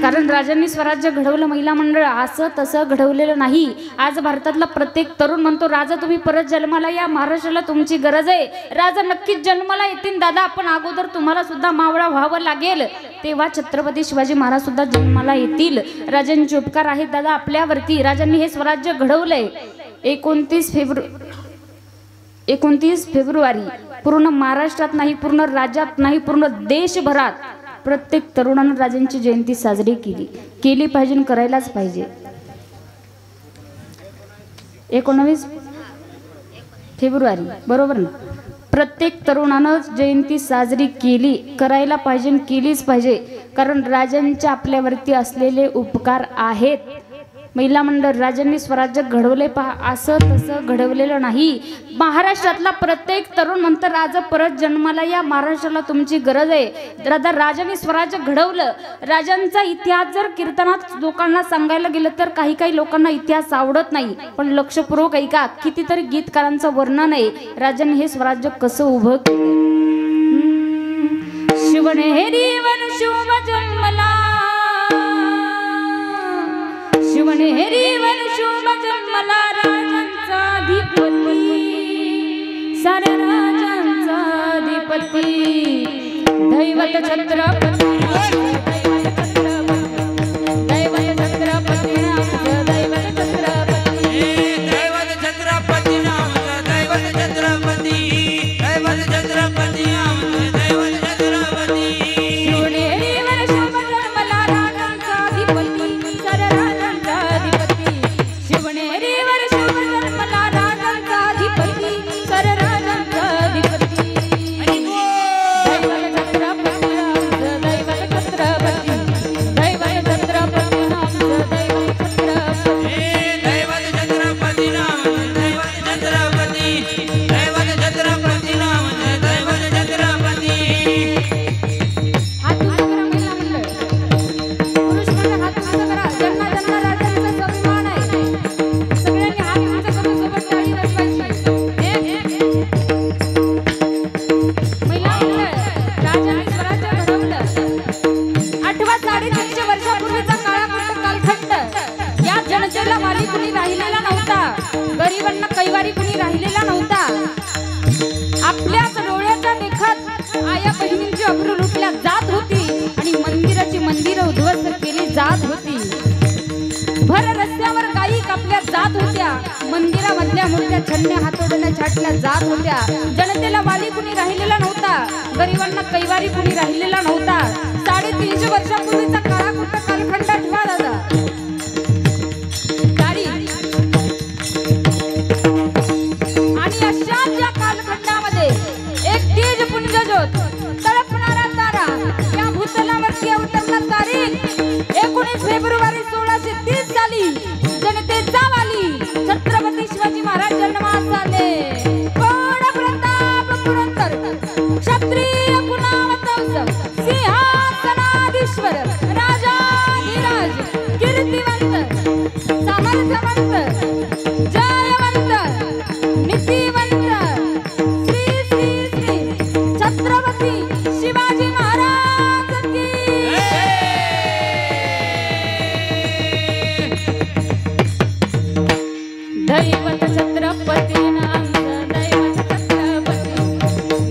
कारण राजांनी स्वराज्य घडवलं. महिला मंडळ असं तसं घडवलेलं नाही. आज भारतातला प्रत्येक तरुण म्हणतो, राजा तुम्ही परत जन्माला या, महाराष्ट्राला तुमची गरज आहे. राजा नक्कीच जन्माला येतील दादा, पण अगोदर तुम्हाला सुद्धा मावळा व्हावं लागेल, तेव्हा छत्रपती शिवाजी महाराज सुद्धा जन्माला येतील. राजांचे उपकार आहेत दादा आपल्यावरती. राजांनी हे स्वराज्य घडवलंय. 29 फेब्रुवारी पूर्ण महाराष्ट्रात नाही, पूर्ण राज्यात नाही, पूर्ण देशभरात प्रत्येक तरुणानं राजांची जयंती साजरी केली पाहिजे, करायलाच पाहिजे. 19 फेब्रुवारी बरोबर ना? प्रत्येक तरुणानं जयंती साजरी करायला पाहिजे, केलीच पाहिजे. कारण राजांच्या आपल्यावरती असलेले उपकार आहेत. महिला मंडळ राजांनी स्वराज्य घडवले पहा, असं तसं घडवलेलं नाही. महाराष्ट्रातला प्रत्येक तरुण म्हणतं, राजा परत जन्माला या, महाराष्ट्राला तुमची गरज आहे. दादा राजांनी स्वराज्य घडवलं. राजांचा इतिहास जर कीर्तनात लोकांना सांगायला गेलं तर काही काही लोकांना इतिहास आवडत नाही, पण लक्षपूर्वक ऐका. कितीतरी गीतकारांचं वर्णन आहे राजांनी हे स्वराज्य कसं उभं केलं. शिवनेरीवर शुभ जन्मला, शिवनेरीवर शुभ जन्मला, राजांचा अधिपती, साऱ्या राजांचा अधिपती, दैवत छत्रपती, दैवत छत्रपती, दैवत छत्रपती, दैवत छत्रपती, दैवत छत्रपती नामचं दैवत छत्रपती, दैवत छत्रपती नामचं दैवत छत्रपती. शिवनेरीवर शुभ जन्मला, राजांचा अधिपती, साऱ्या राजांचा अधिपती, शिवनेरीवर शुभ जन्मला, राजांचा अधिपती, साऱ्या राजांचा अधिपती. आपल्याच डोळ्याच्या देखत आया बहिणींची अब्रू लुटल्या जात होती आणि मंदिराची मंदिरं उद्ध्वस्त केली जात होती। भर रस्त्यावर गायी कापल्या जात होत्या, मंदिरामधल्या मूर्त्या छन्ने हातोडल्या छाटल्या जात होत्या। जनतेला वाली कुणी राहिलेला नव्हता, गरिबांना कैवारी कुणी राहिलेला नव्हता। 350 वर्षापूर्वीचा काळाकुट्ट कालखंड आठवा दादा। आणि अशा ज्या कालखंडामध्ये एक तेज पुंज ज्योत तळपणारा तारा या भूतलावरती अवतरला। तारीख 19 फेब्रुवारी 1630 साली जनतेचा वाली छत्रपती शिवाजी महाराज जन्मास आले। कोण प्रताप पुरंदर क्षत्रिय कुलावतंस सिंहासनाधीश्वर राजाधिराज कीर्तिवंत सामर्थ्यवंत जयवंत नीतिवंत श्री श्री श्री छत्रपती शिवाजी महाराज की दैवत छत्रपती नामचं दैवत छत्रपती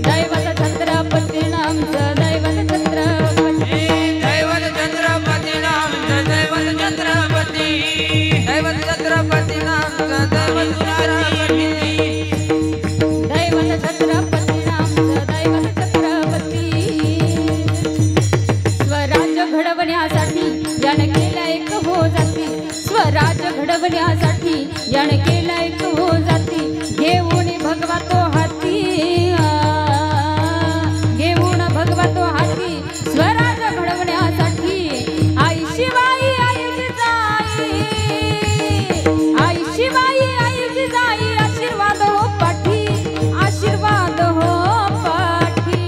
दैवत छत्रपती नामचं दैवत छत्रपती दैवत छत्रपती नामचं दैवत छत्रपती दैवत छत्रपती नामचं दैवत छत्रपती दैवत छत्रपती नामचं दैवत छत्रपती स्वराज्य घडवण्यासाठी याने केला एक हो जाती स्वराज्य घडवण्यासाठी याने केला एक हो जाती घेऊन भगवा तो हाती घेऊन भगवा तो हाती स्वराज्य घडवण्यासाठी आई शिवाई आई जिजाई आई शिवाई आई जिजाई आशीर्वाद हो पाठी आशीर्वाद हो पाठी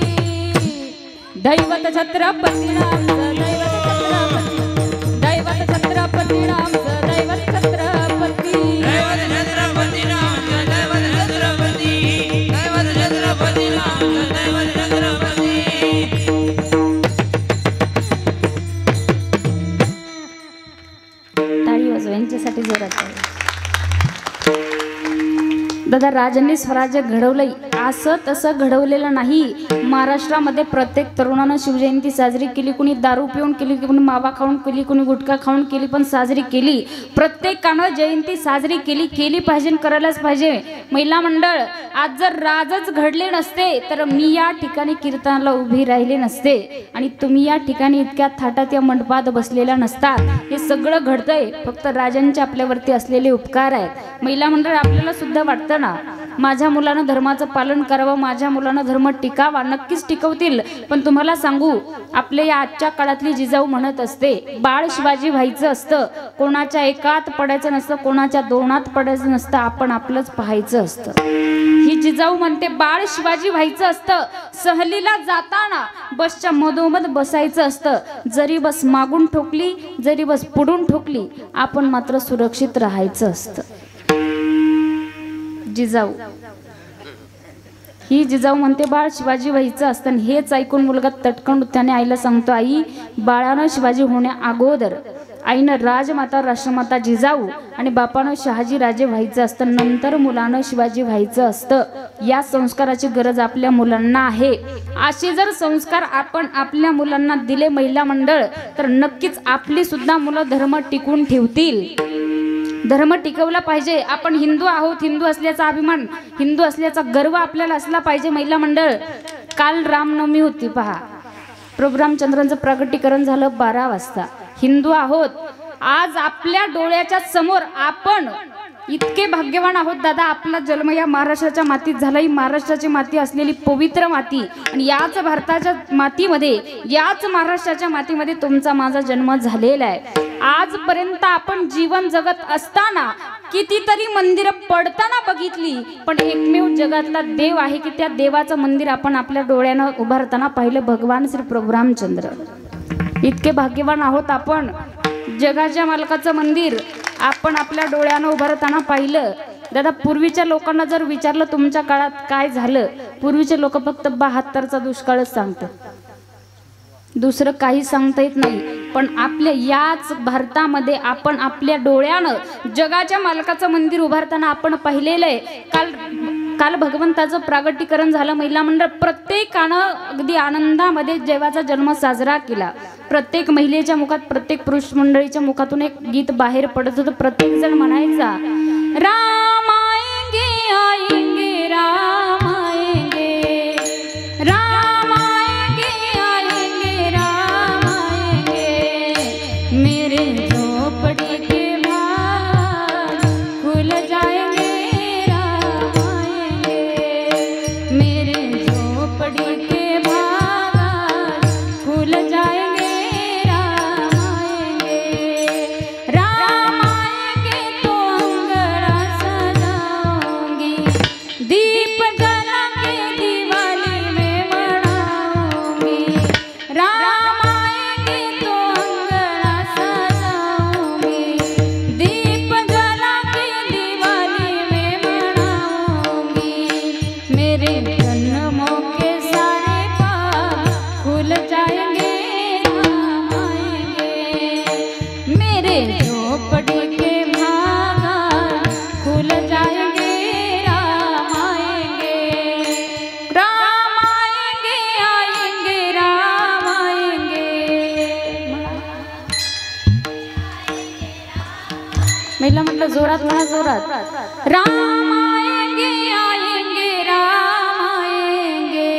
दैवत छत्रपती नामचं दैवत छत्रपती नामचं दैवत छत्रपती दैवत छत्रपती नामचं दैवत छत्रपती दैवत छत्रपती नामचं दैवत छत्रपती टाळी वाजवा यांच्यासाठी जोरात आहे। दादा राजांनी स्वराज्य घडवलंय असं तसं घडवलेलं नाही। महाराष्ट्रामध्ये प्रत्येक तरुणानं शिवजयंती साजरी केली, कुणी दारू पिऊन केली, कुणी मावा खाऊन केली, कुणी गुटखा खाऊन केली, पण साजरी केली। प्रत्येकानं जयंती साजरी केली पाहिजे, करायलाच पाहिजे। महिला मंडळ आज जर राजच घडले नसते तर मी या ठिकाणी कीर्तनाला उभी राहिले नसते आणि तुम्ही या ठिकाणी इतक्या थाटात या मंडपात बसलेल्या नसतात। हे सगळं घडतंय फक्त राजांचे आपल्यावरती असलेले उपकार आहेत। महिला मंडळ आपल्याला सुद्धा वाटतं ना माझ्या मुलानं धर्माचं पालन करावं, माझ्या मुलानं धर्म टिकावा, नक्कीच टिकवतील। पण तुम्हाला सांगू आपल्या या आजच्या काळातली जिजाऊ म्हणत असते बाळ शिवाजी व्हायचं असतं, कोणाच्या एकात पडायचं नसतं, कोणाच्या दोनात पडायचं नसतं, आपण आपलंच पाहायचं असतं। ही जिजाऊ म्हणते बाळ शिवाजी व्हायचं असतं, सहलीला जाताना बसच्या मधोमध बसायचं असतं, जरी बस मागून ठोकली जरी बस पुढून ठोकली आपण मात्र सुरक्षित राहायचं असतं। जिजाऊ ही जिजाऊ म्हणते बाळ शिवाजी व्हायचं असतं। हेच ऐकून मुलगा तटकन त्याने आईला सांगतो आई बाळानं शिवाजी होण्या अगोदर आईनं राजमाता राष्ट्रमाता जिजाऊ आणि बापानं शहाजी राजे व्हायचं असतं, नंतर मुलानं शिवाजी व्हायचं असतं। या संस्काराची गरज आपल्या मुलांना आहे। असे जर संस्कार आपण आपल्या मुलांना दिले महिला मंडळ तर नक्कीच आपली सुद्धा मुलं धर्म टिकून ठेवतील। धर्म टिकवला पाहिजे। आपण हिंदू आहोत, हिंदू असल्याचा अभिमान, हिंदू असल्याचा गर्व आपल्याला असला पाहिजे। महिला मंडळ काल रामनवमी होती पहा, प्रभू रामचंद्रांचं प्रकटीकरण झालं 12 वाजता। हिंदू आहोत, आज आपल्या डोळ्याच्या समोर आपण इतके भाग्यवान आहोत दादा। आपला जन्म या महाराष्ट्राच्या मातीत झाला, ही महाराष्ट्राची माती असलेली पवित्र माती आणि याच भारताच्या मातीमध्ये याच महाराष्ट्राच्या मातीमध्ये तुमचा माझा जन्म झालेला आहे। आजपर्यंत आपण जीवन जगत असताना कितीतरी मंदिर पडताना बघितली, पण एकमेव जगातला देव आहे की त्या देवाचं मंदिर आपण आपल्या डोळ्यानं उभारताना पाहिलं, भगवान श्री प्रभू रामचंद्र। इतके भाग्यवान आहोत आपण, जगाच्या मालकाचं मंदिर आपण आपल्या डोळ्यानं उभारताना पाहिलं। दादा पूर्वीच्या लोकांना जर विचारलं तुमच्या काळात काय झालं, पूर्वीचे लोक फक्त 72चा दुष्काळच सांगतात, दुसरं काही सांगता येत नाही। पण आपल्या याच भारतामध्ये आपण आपल्या डोळ्यानं जगाच्या मालकाचं मंदिर उभारताना आपण पाहिलेलं आहे। काल काल भगवंताचं प्रागटीकरण झालं. महिला मंडळ प्रत्येकानं अगदी आनंदामध्ये देवाचा जन्म साजरा केला. प्रत्येक महिलेच्या मुखात, प्रत्येक पुरुष मंडळीच्या मुखातून एक गीत बाहेर पडत होतं. प्रत्येक जण म्हणायचा, राम आएंगे आएंगे राम आएंगे, राम आएंगे आएंगे राम आएंगे, मेरे झोपड़ी के भाग खुल जाएंगे राम आएंगे, मेरे झोपड़ी के भाग खुल जाएंगे राम आएंगे, राम आएंगे तो अंगना सजाऊंगी, दीप जला के दिवाली में मनाऊंगी, राम आएंगे तो अंगना सजाऊंगी, दीप जला के दिवाली में मनाऊंगी, मेरे जन्मों के सारे पाप खुल जाएंगे राम आएंगे, मेरे झोपड़ी के भाग खुल जाएंगे राम आएंगे, राम आएंगे आएंगे राम आएंगे. महिला म्हटलं जोरात म्हणा, जोरात, राम आएंगे आएंगे राम आएंगे,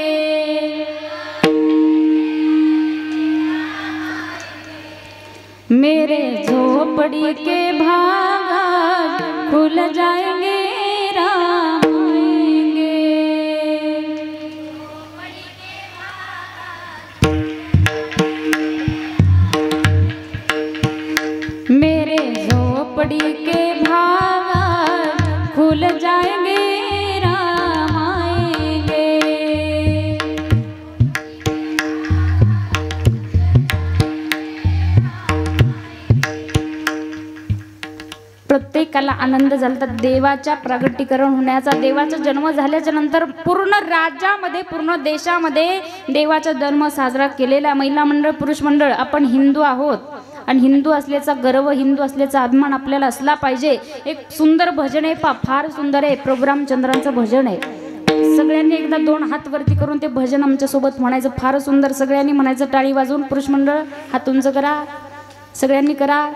मेरे झोपड़ी के भाग खुल जाएंगे राम आएंगे. मेरे झोपड़ी के भाग खुल जाएंगे राम आएंगे. प्रत्येकाला आनंद झाला. तर देवाच्या प्रगटीकरण होण्याचा, देवाचा जन्म झाल्याच्या नंतर पूर्ण राज्यामध्ये, पूर्ण देशामध्ये देवाचा जन्म साजरा केलेला. महिला मंडळ, पुरुष मंडळ, आपण हिंदू आहोत आणि हिंदू असल्याचा गर्व, हिंदू असल्याचा अभिमान आपल्याला असला पाहिजे. एक सुंदर भजन आहे, फार सुंदर आहे, प्रोग्राम चंद्रांचं भजन आहे. सगळ्यांनी एकदा 2 हात वरती करून ते भजन आमच्या सोबत म्हणायचं. फार सुंदर, सगळ्यांनी म्हणायचं टाळी वाजवून. पुरुष मंडळ हात उंच करा, सगळ्यांनी करा.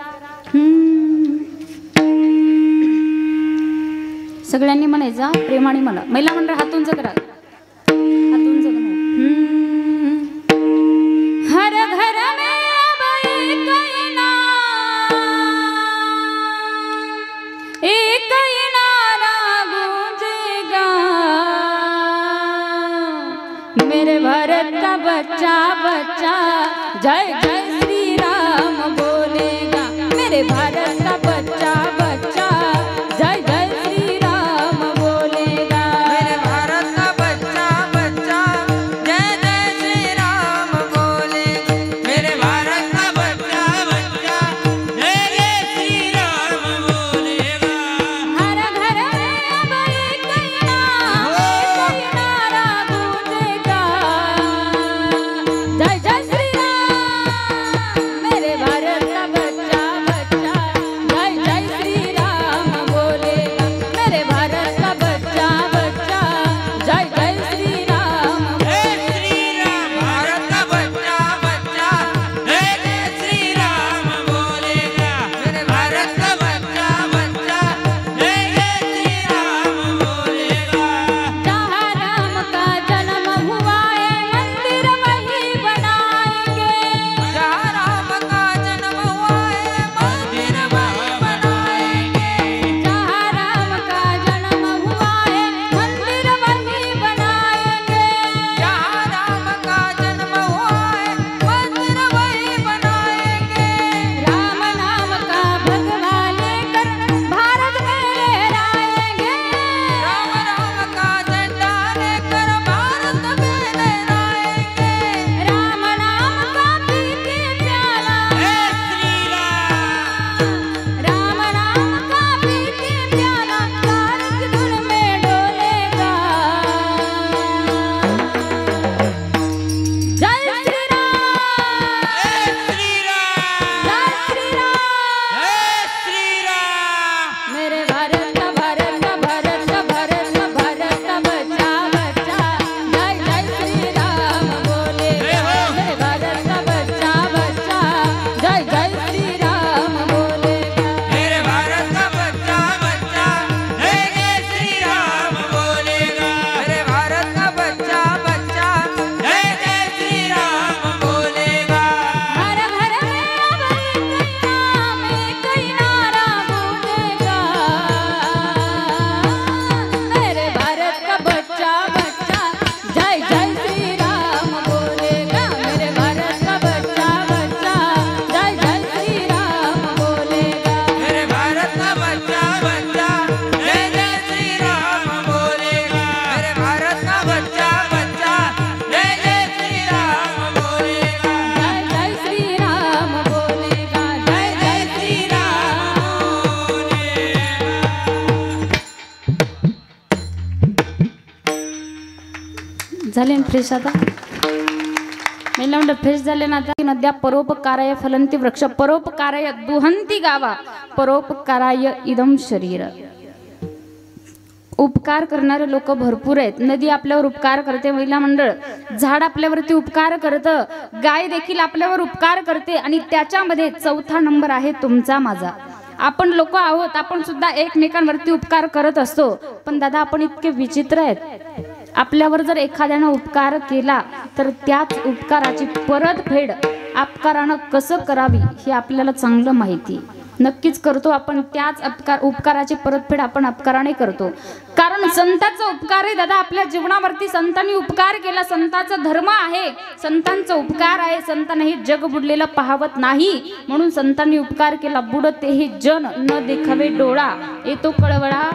सगळ्यांनी म्हणायचं, प्रेमाने म्हणा. महिला मंडळ हात उंच करा, हात उंच करा. हर घर में अब एक ही नारा गूंजेगा, मेरे भारत का बच्चा बच्चा जय जय श्री राम बोलेगा, मेरे भारत का बच्चा बच्चा जय जय श्री राम बोलेगा, मेरे भारत का बच्चा बच्चा जय जय श्री राम बोलेगा, मेरे भारत का बच्चा बच्चा जय जय श्री राम बोलेगा. हर घर में अब एक ही नारा गूंजेगा, जय जय श्री राम. झाले ना फ्रेश आता महिला मंडळ फ्रेश झाले ना आता नद्या परोपकाराय फलंती वृक्ष परोपकाराय दुहंती गावा परोपकाराय इदम शरीर उपकार करणारे लोक भरपूर आहेत नदी आपल्यावर उपकार करते महिला मंडळ झाड आपल्यावरती उपकार करतं गाय देखील आपल्यावर उपकार करते आणि त्याच्यामध्ये चौथा नंबर आहे तुमचा माझा आपण लोक आहोत आपण सुद्धा एकमेकांवरती उपकार करत असतो पण दादा आपण इतके विचित्र आहेत आपल्यावर जर एखाद्यानं उपकार केला तर त्याच उपकाराची परतफेड अपकारानं कसं करावी हे आपल्याला चांगलं माहिती नक्कीच करतो आपण त्याच उपकाराची परतफेड आपण अपकाराने करतो कारण संतांचा उपकार आहे दादा आपल्या जीवनावरती संतांनी उपकार केला संतांचा धर्म आहे संतांचा उपकार आहे संतांनी हे जग बुडलेलं पाहवत नाही म्हणून संतांनी उपकार केला बुडते हे जन न देखावे डोळा येतो कळवळा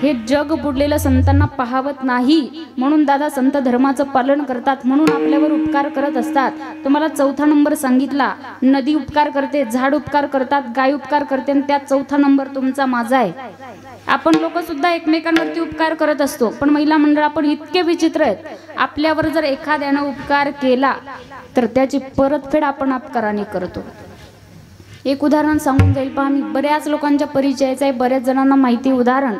हे जग बुडलेलं संतांना पाहवत नाही म्हणून दादा संत धर्माचं पालन करतात म्हणून आपल्यावर उपकार करत असतात तुम्हाला चौथा नंबर सांगितला नदी उपकार करते झाड उपकार करतात गाय उपकार करते आणि त्यात चौथा नंबर तुमचा माझा आहे आपण लोक सुद्धा एकमेकांवरती उपकार करत असतो पण महिला मंडळ आपण इतके विचित्र आहेत आपल्यावर जर एखाद्यानं उपकार केला तर त्याची परतफेड आपण अपकाराने करतो एक उदाहरण सांगून जाईल पहा मी बऱ्याच लोकांच्या परिचयाचं आहे बऱ्याच जणांना माहिती उदाहरण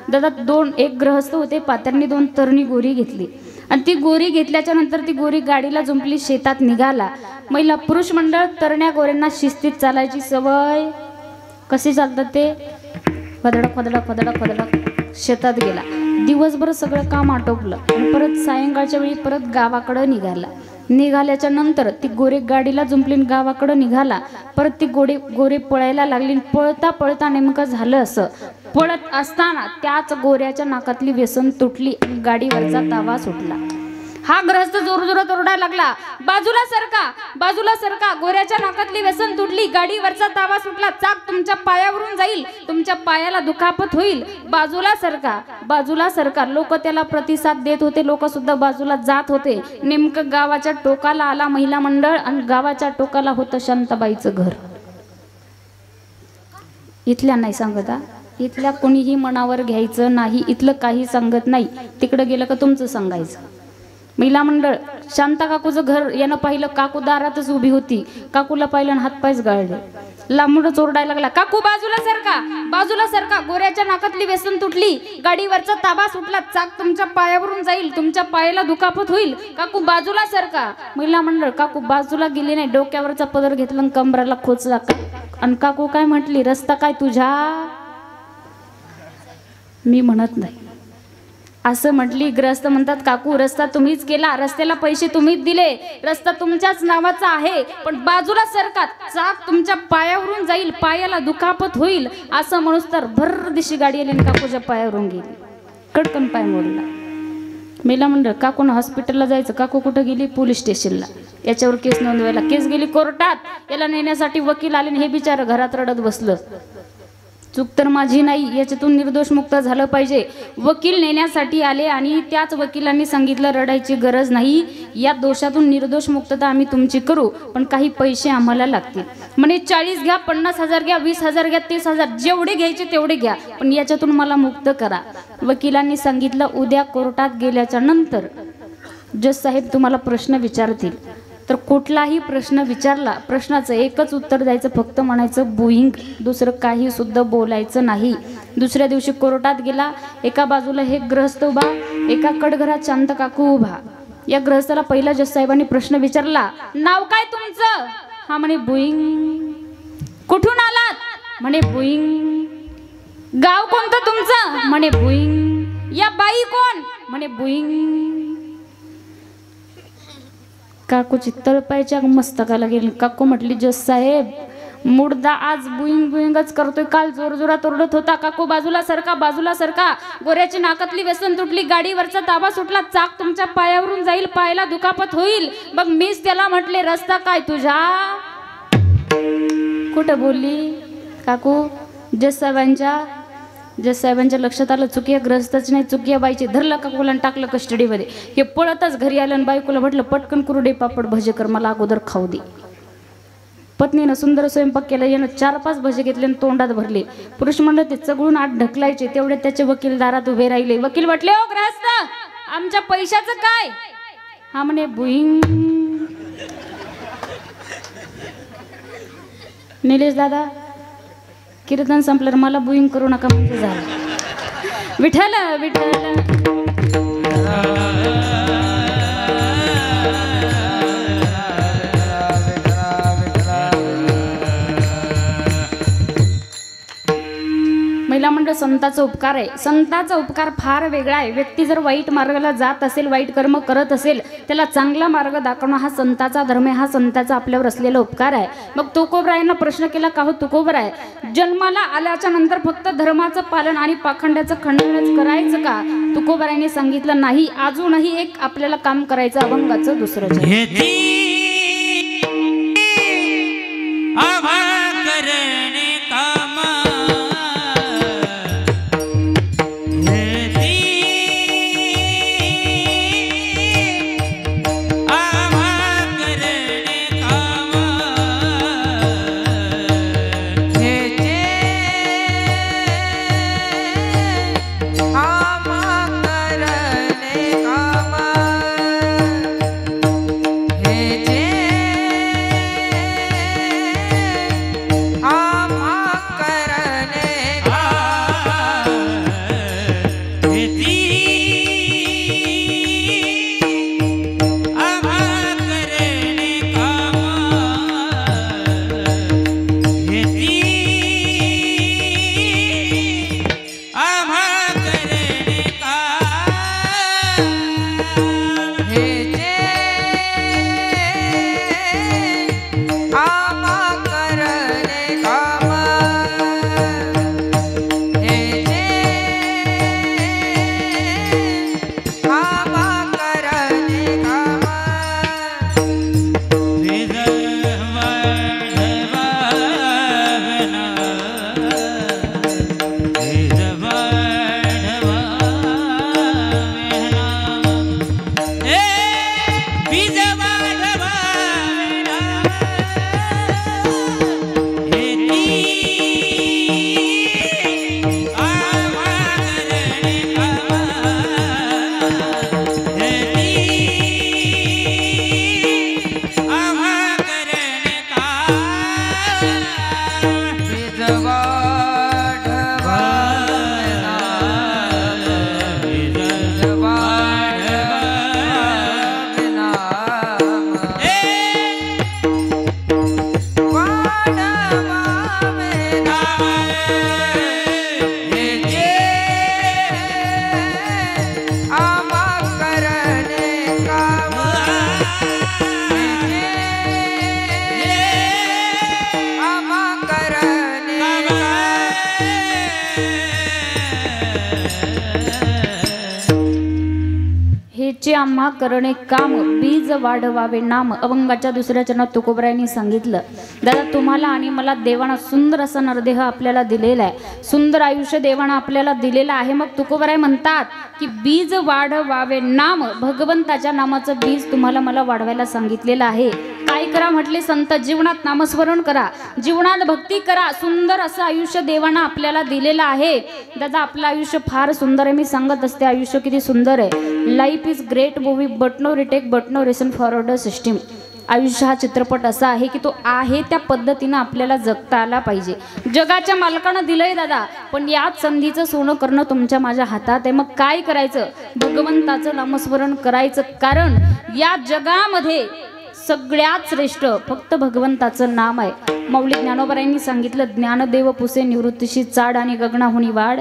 दादा एक गृहस्थ होते त्यांनी 2 तरणी गोरी घेतली आणि ती गोरी घेतल्याच्या नंतर ती गोरी गाडीला जुंपली शेतात निघाला महिला पुरुष मंडळ तरण्या गोऱ्यांना शिस्तीत चालायची सवय कशी चालतात ते फदडक फदडक फदडक फदडक शेतात गेला दिवसभर सगळं काम आटोपलं आणि परत सायंकाळच्या वेळी परत गावाकडं निघाल्याच्या नंतर ती गोरे गाडीला जुंपली गावाकडं निघाला परत ती गोरे पळायला लागली पळता पळता नेमकं झालं असं पळत असताना त्याच गोऱ्याच्या नाकातली व्यसन तुटली आणि गाडीवरचा तावा सुटला हा ग्रहस्थ जोरजोरात ओरडायला लागला बाजूला सरका गोऱ्याच्या नाकातली व्यसन तुटली गाडीवरचा तावा सुटला चाक तुमच्या पायावरून जाईल तुमच्या पायाला दुखापत होईल बाजूला सरका लोक त्याला प्रतिसाद देत होते लोक सुद्धा बाजूला जात होते नेमकं गावाच्या टोकाला आला महिला मंडळ आणि गावाच्या टोकाला होतं शांताबाईचं घर इथल्या नाही सांगत इथल्या कोणीही मनावर घ्यायचं नाही इथलं काही सांगत नाही तिकडे गेलं का तुमचं सांगायचं महिला मंडळ शांता काकूचं घर यानं पाहिलं काकू दारातच उभी होती काकूला पाहिलं आणि हातपायच गाळले लांबूनच ओरडायला लागला काकू बाजूला सरका गोऱ्याच्या नाकातली व्यसन तुटली गाडीवरचा ताबा सुटला चाक तुमच्या पायावरून जाईल तुमच्या पायाला दुखापत होईल काकू बाजूला सरका महिला मंडळ काकू बाजूला गेली नाही डोक्यावरचा पदर घेतला आणि कमराला खोचला आणि काकू काय म्हटली रस्ता काय तुझ्या मी म्हणत नाही असं म्हटली ग्रस्त म्हणतात काकू रस्ता तुम्हीच केला रस्त्याला पैसे तुम्हीच दिले रस्ता तुमच्याच नावाचा आहे पण बाजूला सरका चाक तुमच्या पायावरून जाईल पायाला दुखापत होईल असं म्हणूस तर भर दिशी गाडी आली आणि काकूच्या पायावरून गेली कडकन पाय मोडला मेला मंडळ काकून हॉस्पिटलला जायचं काकू कुठं गेली पोलीस स्टेशनला याच्यावर केस नोंदवायला केस गेली कोर्टात याला नेण्यासाठी वकील आले हे बिचारं घरात रडत बसलं चूक तर माझी नाही याच्यातून निर्दोष मुक्त झालं पाहिजे वकील नेण्यासाठी आले आणि त्याच वकिलांनी सांगितलं रडायची गरज नाही या दोषातून निर्दोष मुक्तता आम्ही तुमची करू पण काही पैसे आम्हाला लागतील म्हणे 40 घ्या 50,000 घ्या 20,000 घ्या 30,000 जेवढे घ्यायचे तेवढे घ्या पण याच्यातून मला मुक्त करा वकिलांनी सांगितलं उद्या कोर्टात गेल्याच्या नंतर जज साहेब तुम्हाला प्रश्न विचारतील तर कुठलाही प्रश्न विचारला प्रश्नाचं एकच उत्तर द्यायचं फक्त म्हणायचं बुईंग दुसरं काही सुद्धा बोलायचं नाही दुसऱ्या दिवशी कोर्टात गेला एका बाजूला हे ग्रहस्थ उभा एका कडघरात शांत काकू उभा या ग्रहस्थाला पहिला जज साहेबांनी प्रश्न विचारला नाव काय तुमचं हा म्हणे बुईंग कुठून आलात म्हणे बुईंग गाव कोणतं तुमचं म्हणे बुईंग या बाई कोण म्हणे बुईंग काकूची तळपायच्या मस्तकाला गेली काकू म्हटली जज साहेब मुर्दा आज बुईंग बुईंगच करतोय काल जोरजोरात ओरडत होता काकू बाजूला सरका गोऱ्याची नाकातली व्यसन तुटली गाडीवरचा ताबा सुटला चाक तुमच्या पायावरून जाईल पायाला दुखापत होईल मग मीच त्याला म्हटले रस्ता काय तुझ्या कुठं बोलली काकू जज साहेबांच्या लक्षात आलं चुकी ग्रहस्थाची नाही चुकी बाईची धरलं काकूला टाकलं कस्टडीमध्ये हे पळतच घरी आलं आणि बायकोला म्हटलं पटकन कुरडे पापड भजे कर मला अगोदर खाऊ दे पत्नीनं सुंदर स्वयंपाक केला यानं 4-5 भजे घेतले आणि तोंडात भरले पुरुष मंडळ ते चगळून आत ढकलायचे तेवढे त्याचे वकील दारात उभे राहिले वकील म्हटले ओ ग्रहस्थ आमच्या पैशाचं काय हा म्हणे बुईंग. निलेश दादा कीर्तन संपलं मला बुईंग करू नका म्हणजे झालं. विठ्ठल विठ्ठल महिला मंडळ संताचा उपकार आहे. संताचा उपकार फार वेगळा आहे. व्यक्ती जर वाईट मार्गाला जात असेल, वाईट कर्म करत असेल, त्याला चांगला मार्ग दाखवणं हा संताचा धर्म आहे, हा संताचा आपल्यावर असलेला उपकार आहे. मग तुकोबरायांना प्रश्न केला का हो तुकोबराय, जन्माला आल्याच्या नंतर फक्त धर्माचं पालन आणि पाखंड्याचं खंडनच करायचं का? तुकोबरायांनी सांगितलं नाही, अजूनही एक आपल्याला काम करायचं अभंगाचं दुसरं. आम्हा करणे काम बीज वाढवावे नाम. अभंगाच्या दुसऱ्या चरणात तुकोबरायांनी सांगितलं, दादा तुम्हाला आणि मला देवाना सुंदर असा नरदेह आपल्याला दिलेला आहे, सुंदर आयुष्य देवाना आपल्याला दिलेलं आहे. मग तुकोबराय म्हणतात की बीज वाढवावे नाम, भगवंताच्या नामाचं बीज तुम्हाला मला वाढवायला सांगितलेलं आहे. काय करा म्हटले संत, जीवनात नामस्मरण करा, जीवनात भक्ती करा, सुंदर असं आयुष्य देवाना आपल्याला दिलेलं आहे. दादा आपलं आयुष्य फार सुंदर आहे. मी सांगत असते आयुष्य किती सुंदर आहे. Life is great movie but no retake but no reason forward system. आयुष्य हा चित्रपट असा आहे की तो आहे त्या पद्धतीनं आपल्याला जगता आला पाहिजे. जगाच्या मालकानं दिलंय दादा, पण याच संधीचं सोनं करणं तुमच्या माझ्या हातात आहे. मग काय करायचं? भगवंताचं नामस्मरण करायचं. कारण या जगामध्ये सगळ्यात श्रेष्ठ फक्त भगवंताचं नाम आहे. माऊली ज्ञानोबरायांनी सांगितलं, ज्ञानदेव पुसे निवृत्तीशी चाड आणि गगनाहुनी वाढ.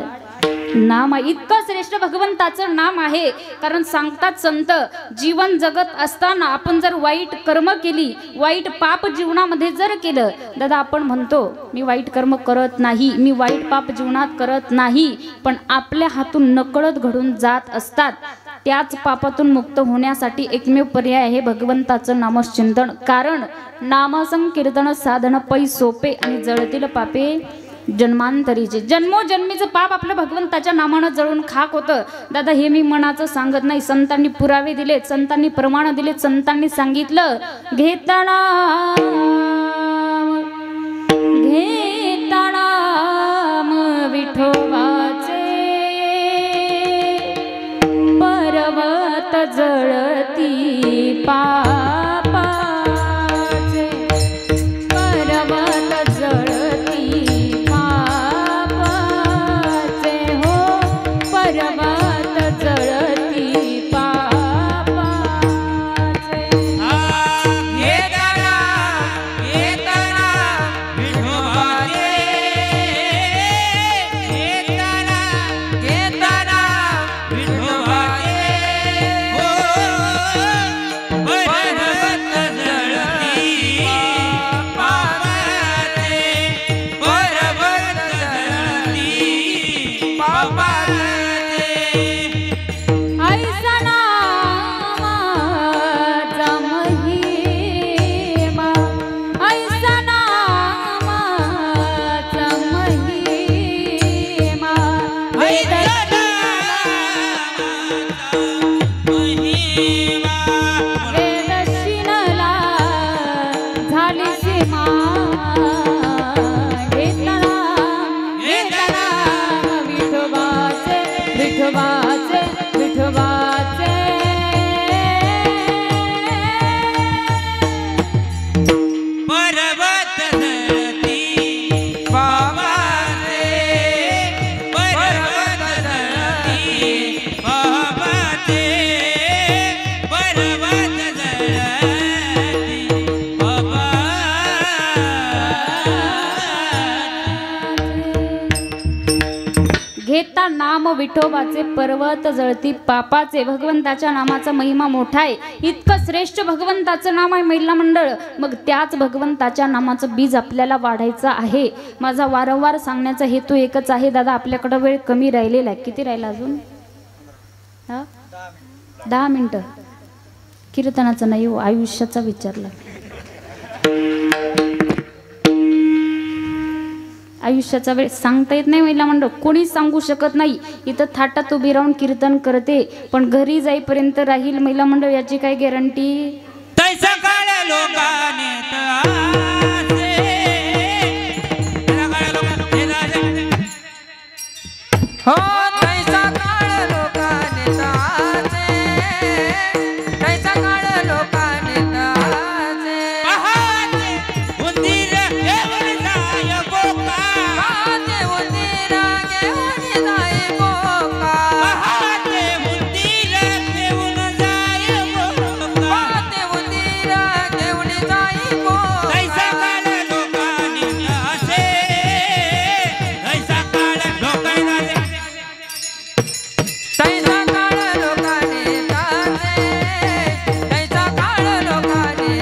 नाम इतकं श्रेष्ठ भगवंताचं नाम आहे. कारण सांगतात संत, जीवन जगत असताना आपण जर वाईट कर्म केली, वाईट पाप जीवनामध्ये जर केलं, दादा आपण म्हणतो मी वाईट कर्म करत नाही, मी वाईट पाप जीवनात करत नाही, पण आपल्या हातून नकळत घडून जात असतात. त्याच पापातून मुक्त होण्यासाठी एकमेव पर्याय आहे भगवंताचं नामचिंतन. कारण नामसंकीर्तन साधन पै सोपे आणि जळतील पापे जन्मांतरीचे. जन्मोजन्मीचं पाप आपलं भगवंताच्या नामानं जळून खाक होतं. दादा हे मी मनाचं सांगत नाही, संतांनी पुरावे दिलेत, संतांनी प्रमाण दिलेत, संतांनी सांगितलं, घेताना घेताना विठोबाचे पर्वत जळती पापाचे पर्वत जळती पापाचे हो पर्वत जळती पापाचे येताना येताना विठोबाचे येताना येताना विठोबाचे हो पर्वत जळती पापाचे पर्वत जळती पापाचे ऐसा नामाचा महिमा ऐसा नामाचा महिमा वेदशिनला झाली सीमा घेतला घेतला विठोबाचे विठोबाचे विठोबाचे पर्वत जळती पापाचे पर्वत जळती पापाचे पर्वत जळती घेता नाम विठोबाचे पर्वत जळती पापाचे भगवंताच्या नामाचा महिमा मोठा आहे इतकं श्रेष्ठ भगवंताचं नाम आहे महिला मंडळ मग त्याच भगवंताच्या नामाचं बीज आपल्याला वाढायचं आहे माझा वारंवार सांगण्याचा हेतू एकच आहे दादा आपल्याकडं वेळ कमी राहिलेला आहे किती राहिला अजून 10 मिनिटं कीर्तनाचं नाही हो आयुष्याचा विचारला आयुष्याचा वेळ सांगता येत नाही महिला मंडळ कोणीच सांगू शकत नाही इथं थाटात उभी राहून कीर्तन करते पण घरी जाईपर्यंत राहील महिला मंडळ याची काय गॅरंटी तैसा काळ लोकाने हो तैसा काळ लोकाने तैसा काळ लोकाने पहाते उंदीर घेऊन जाय बोका पहाते उंदीर घेऊन जाय बोका पहाते उंदीर घेऊन जाय बोका पहाते उंदीर घेऊन जाय बोका तैसा काळ लोकाने असे तैसा काळ लोकाने तैसा काळ लोकाने तैसा काळ लोकाने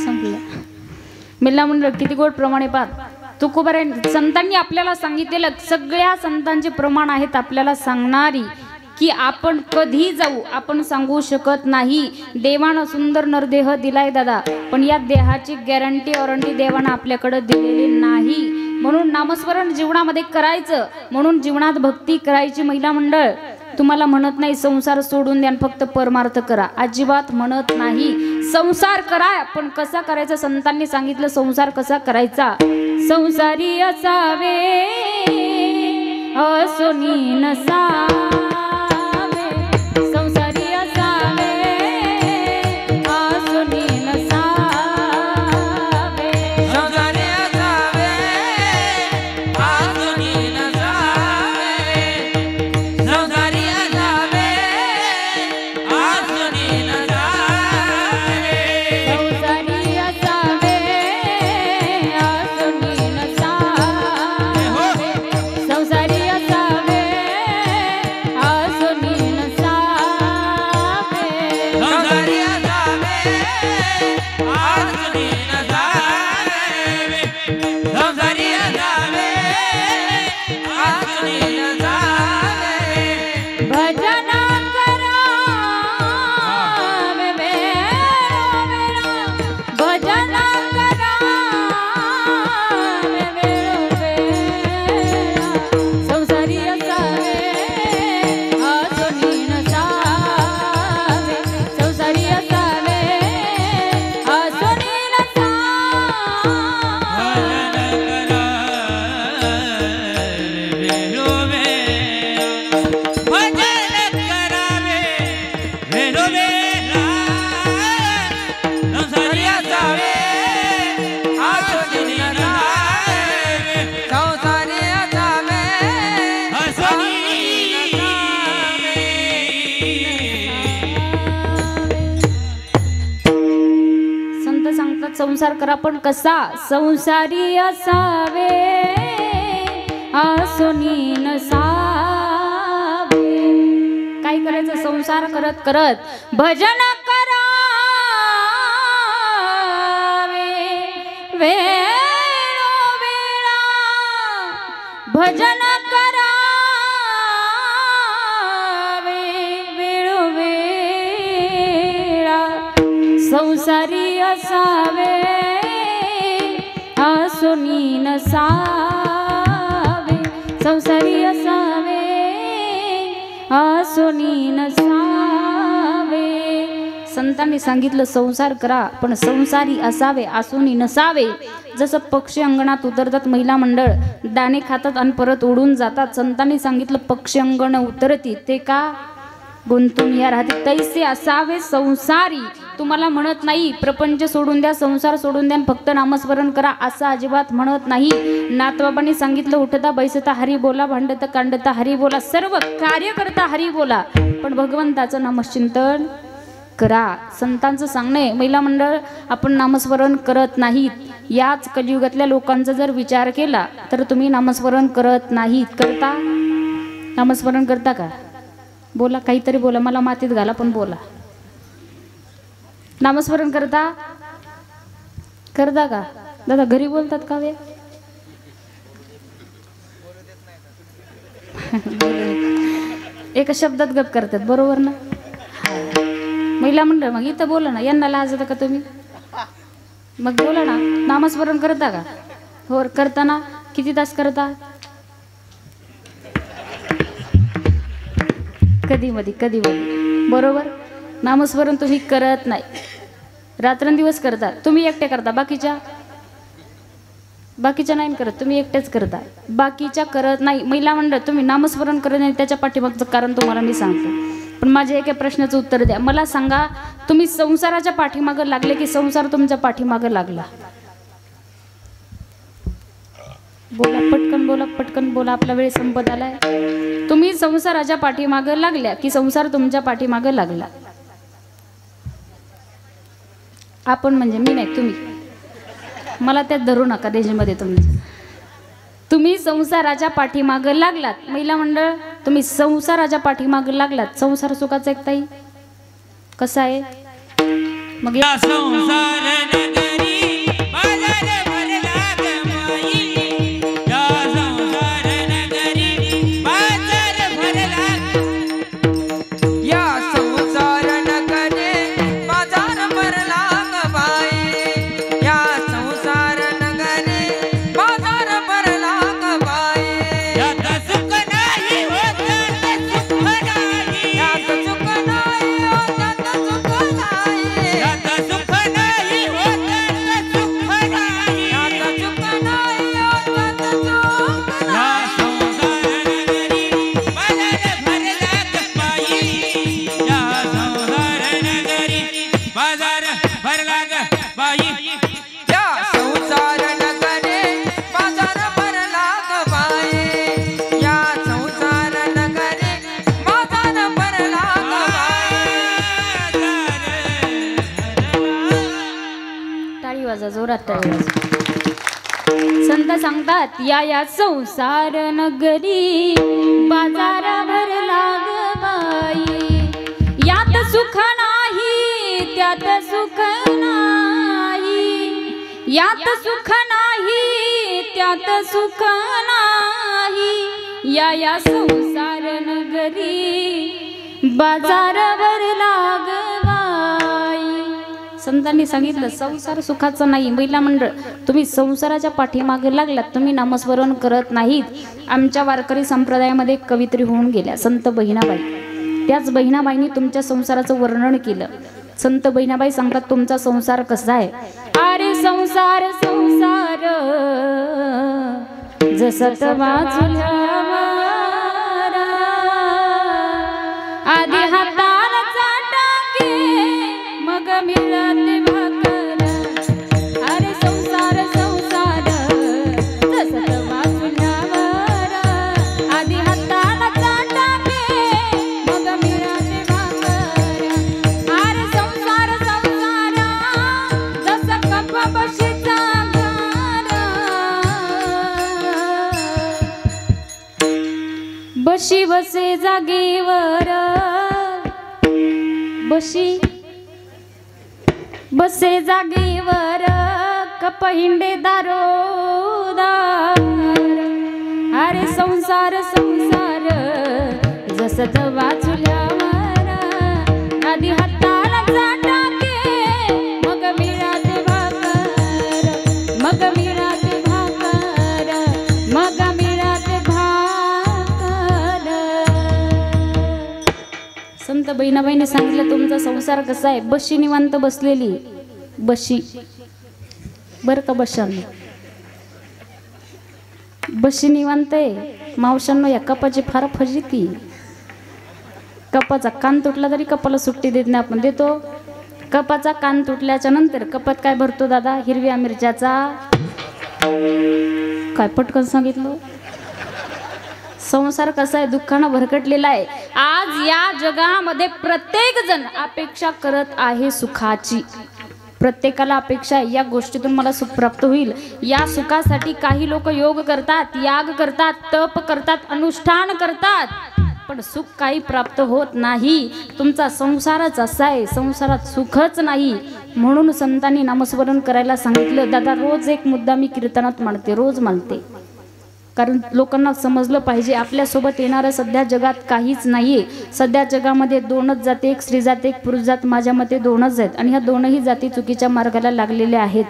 संपलं महिला मंडळ किती गोड प्रमाणे पाहत तुकोबाराय संतांनी आपल्याला सांगितलेलं सगळ्या संतांचे प्रमाण आहेत आपल्याला सांगणारी की आपण कधी जाऊ आपण सांगू शकत नाही देवानं सुंदर नरदेह दिलाय दादा पण या देहाची गॅरंटी वॉरंटी देवानं आपल्याकडे दिलेली नाही म्हणून नामस्मरण जीवनामध्ये करायचं म्हणून जीवनात भक्ती करायची महिला मंडळ तुम्हाला म्हणत नाही संसार सोडून द्या फक्त परमार्थ करा अजिबात म्हणत नाही संसार करा पण कसा करायचा संतांनी सांगितलं संसार कसा करायचा संसारी असावे असोनी नसावे संसारी असावे असोनी नसावे संसारी असावे आसुनी नसावे संसारी असावे आसुनी नसावे संसारी असावे असोनी नसावे संसारी असावे संसार करा, पण कसा संसारी असावे आसुनी नसावे। काय करायचं, संसार करत करत भजन करावे वेळोवेळा, भजन करावे वेळोवेळा, संसारी असावे आसुनी नसावे, संसारी असावे आसुनी नसावे। संतांनी सांगितलं संसार करा, पण संसारी असावे आसुनी नसावे। जसं पक्षी अंगणात उतरतात, महिला मंडळ दाणे खातात आणि परत उडून जातात, संतांनी सांगितलं पक्षी अंगण उतरती ते का गुंतून या राहते, तैसे असावे संसारी। तुम्हाला म्हणत नाही प्रपंच सोडून द्या, संसार सोडून द्या, फक्त नामस्मरण करा असं अजिबात म्हणत नाही। नाथबाबांनी सांगितलं उठता बैसता हरी बोला, भांडता कांडता हरी बोला, सर्व कार्य करता हरी बोला, पण भगवंताचं नामचिंतन करा। संतांचं सांगणे महिला मंडळ आपण नामस्मरण करत नाहीत, याच कलियुगातल्या लोकांचा जर विचार केला तर तुम्ही नामस्मरण करत नाहीत। करता नामस्मरण करता का? बोला, काहीतरी बोला, मला मातीत घाला पण बोला। नामस्मरण करता करता का दादा? घरी बोलतात का वे? एका शब्दात गप करतात, बरोबर ना? महिला मंडळ मग इथं बोला ना, यांना लाज येतं का तुम्ही? मग बोला ना, नामस्मरण करता का? हो करताना किती तास करता? कधी मधी बरोबर। नामस्मरण तुम्ही करत नाही, रात्रंदिवस करता, तुम्ही एकटे करता, बाकीच्या नाही करत, तुम्ही एकटेच करता, बाकीच्या करत नाही। महिला मंडळ तुम्ही नामस्मरण करत नाही, त्याच्या पाठीमागचं कारण तुम्हाला मी सांगतो, पण माझ्या एका प्रश्नाचं उत्तर द्या। मला सांगा, तुम्ही संसाराच्या पाठीमागं लागले की संसार तुमच्या पाठीमागं लागला? बोला, पटकन बोला, आपला वेळ संपत आलाय। तुम्ही संसाराच्या पाठीमागं लागल्या की संसार तुमच्या पाठीमागं लागला? आपण म्हणजे मी नाही, तुम्ही, मला त्यात धरू नका रेंजमध्ये। तुम्ही संसाराच्या पाठीमागं लागलात, महिला मंडळ तुम्ही संसाराच्या पाठीमागं लागलात। संसार सुखाचा एक ताई कसा आहे मग? या संसार नगरी बाजार भरला ग माई, या संसार नगरी बाजार भरला, या संसार नगरी बाजार भरला ग बाई, या संसार नगरी बाजार भरला ग बाई, यात सुख नाही होत सुख नाही, यात सुख नाही होत सुख नाही, यात सुख नाही होत सुख नाही, यात सुख नाही होत सुख नाही, या संसार नगरी बाजार भरला ग बाई, या संसार नगरी बाजार भरला ग बाई, या संसार नगरी बाजार भरला ग बाई, या संसार नगरी बाजार भरला ग बाई। टाळी वाजा, जोरात टाळी वाजा। संत सांगतात या संसार नगरी बाजार भरला ग बाई, यात सुख नाही त्यात सुख नाही, यात सुख नाही त्यात सुख नाही, या संसार नगरी बाजार भरला ग बाई। संतांनी सांगितलं संसार सुखाचा नाही। महिला मंडळ तुम्ही संसाराच्या पाठीमागे लागलात, तुम्ही नामस्मरण करत नाहीत। आमच्या वारकरी संप्रदायामध्ये कवित्री होऊन गेल्या संत बहिणाबाई, त्याच बहिणाबाईंनी तुमच्या संसाराचं वर्णन केलं। संत बहिणाबाई सांगतात तुमचा संसार कसा आहे? अरे संसार संसार जसत वाचुल्यावर आधी हाताला चाटाके मग मिळते भाकर। अरे संसार संसार जसत वाचुल्यावर आधी हाताला चाटाके मग मिळते भाकर। अरे संसार संसार जस कप बशी बसे जागेवर, बशी बसे जागेवर, कप हिंडे दारोदार. अरे संसार संसार जसं तवा चुल्यावर, आधी हाताला चाटाके मग मिळाते भाकर, मग मिळाते भाकर, मग मिळाते भाकर. संत बहिणाबाईंनी सांगितलं तुमचा संसार कसा आहे. बशी निवांत बसलेली, बशी बर का, बशांनो बशी निवांत आहे. मावशांनो या कपाची फार फजिती. कपाचा कान तुटला तरी कपाला सुट्टी देत नाही आपण, देतो. कपाचा कान तुटल्याच्या नंतर कपात काय भरतो दादा, हिरव्या मिरच्याचा. काय पटकन सांगितलं. संसार कसा आहे, दुःखानं भरकटलेला आहे. आज या जगामध्ये प्रत्येक जण अपेक्षा करत आहे सुखाची. प्रत्येकाला अपेक्षा आहे या गोष्टीतून मला सुख प्राप्त होईल. या सुखासाठी काही लोक योग करतात, याग करतात, तप करतात, अनुष्ठान करतात, पण सुख काही प्राप्त होत नाही. तुमचा संसारच असा आहे, संसारात सुखच नाही. म्हणून संतांनी नामस्मरण करायला सांगितलं. दादा रोज एक मुद्दा मी कीर्तनात मांडते, रोज मांडते, कारण लोकांना समजलं पाहिजे आपल्यासोबत येणारं सध्या जगात काहीच नाहीये. सध्या जगामध्ये दोनच जाती, एक स्त्री जात, एक पुरुष जात. माझ्या मते दोनच आहेत आणि ह्या दोनही जाती चुकीच्या मार्गाला लागलेल्या आहेत.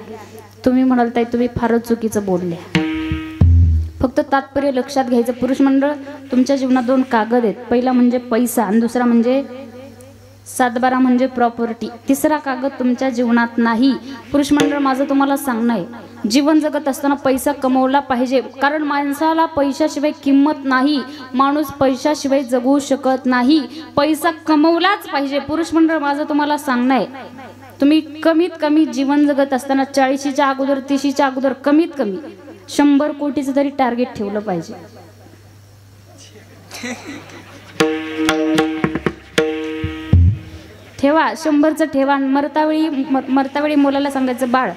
तुम्ही म्हणाल ताई तुम्ही फारच चुकीचं बोलले. फक्त तात्पर्य लक्षात घ्यायचं. पुरुष मंडळ तुमच्या जीवनात दोन कागद आहेत. पहिला म्हणजे पैसा आणि दुसरा म्हणजे सातबारा म्हणजे प्रॉपर्टी. तिसरा कागद तुमच्या जीवनात नाही. पुरुष मंडळ माझं तुम्हाला सांगणं आहे, जीवन जगत असताना पैसा कमवला पाहिजे, कारण माणसाला पैशाशिवाय किंमत नाही. माणूस पैशाशिवाय जगू शकत नाही. पैसा कमवलाच पाहिजे. पुरुष मंडळ माझं तुम्हाला सांगणं आहे, तुम्ही कमीत कमी जीवन जगत असताना 40च्या अगोदर 30च्या अगोदर कमीत कमी 100 कोटीचं तरी टार्गेट ठेवलं पाहिजे. ठेवा, 100चं ठेवा. मरतावेळी मुलाला सांगायचं बाळ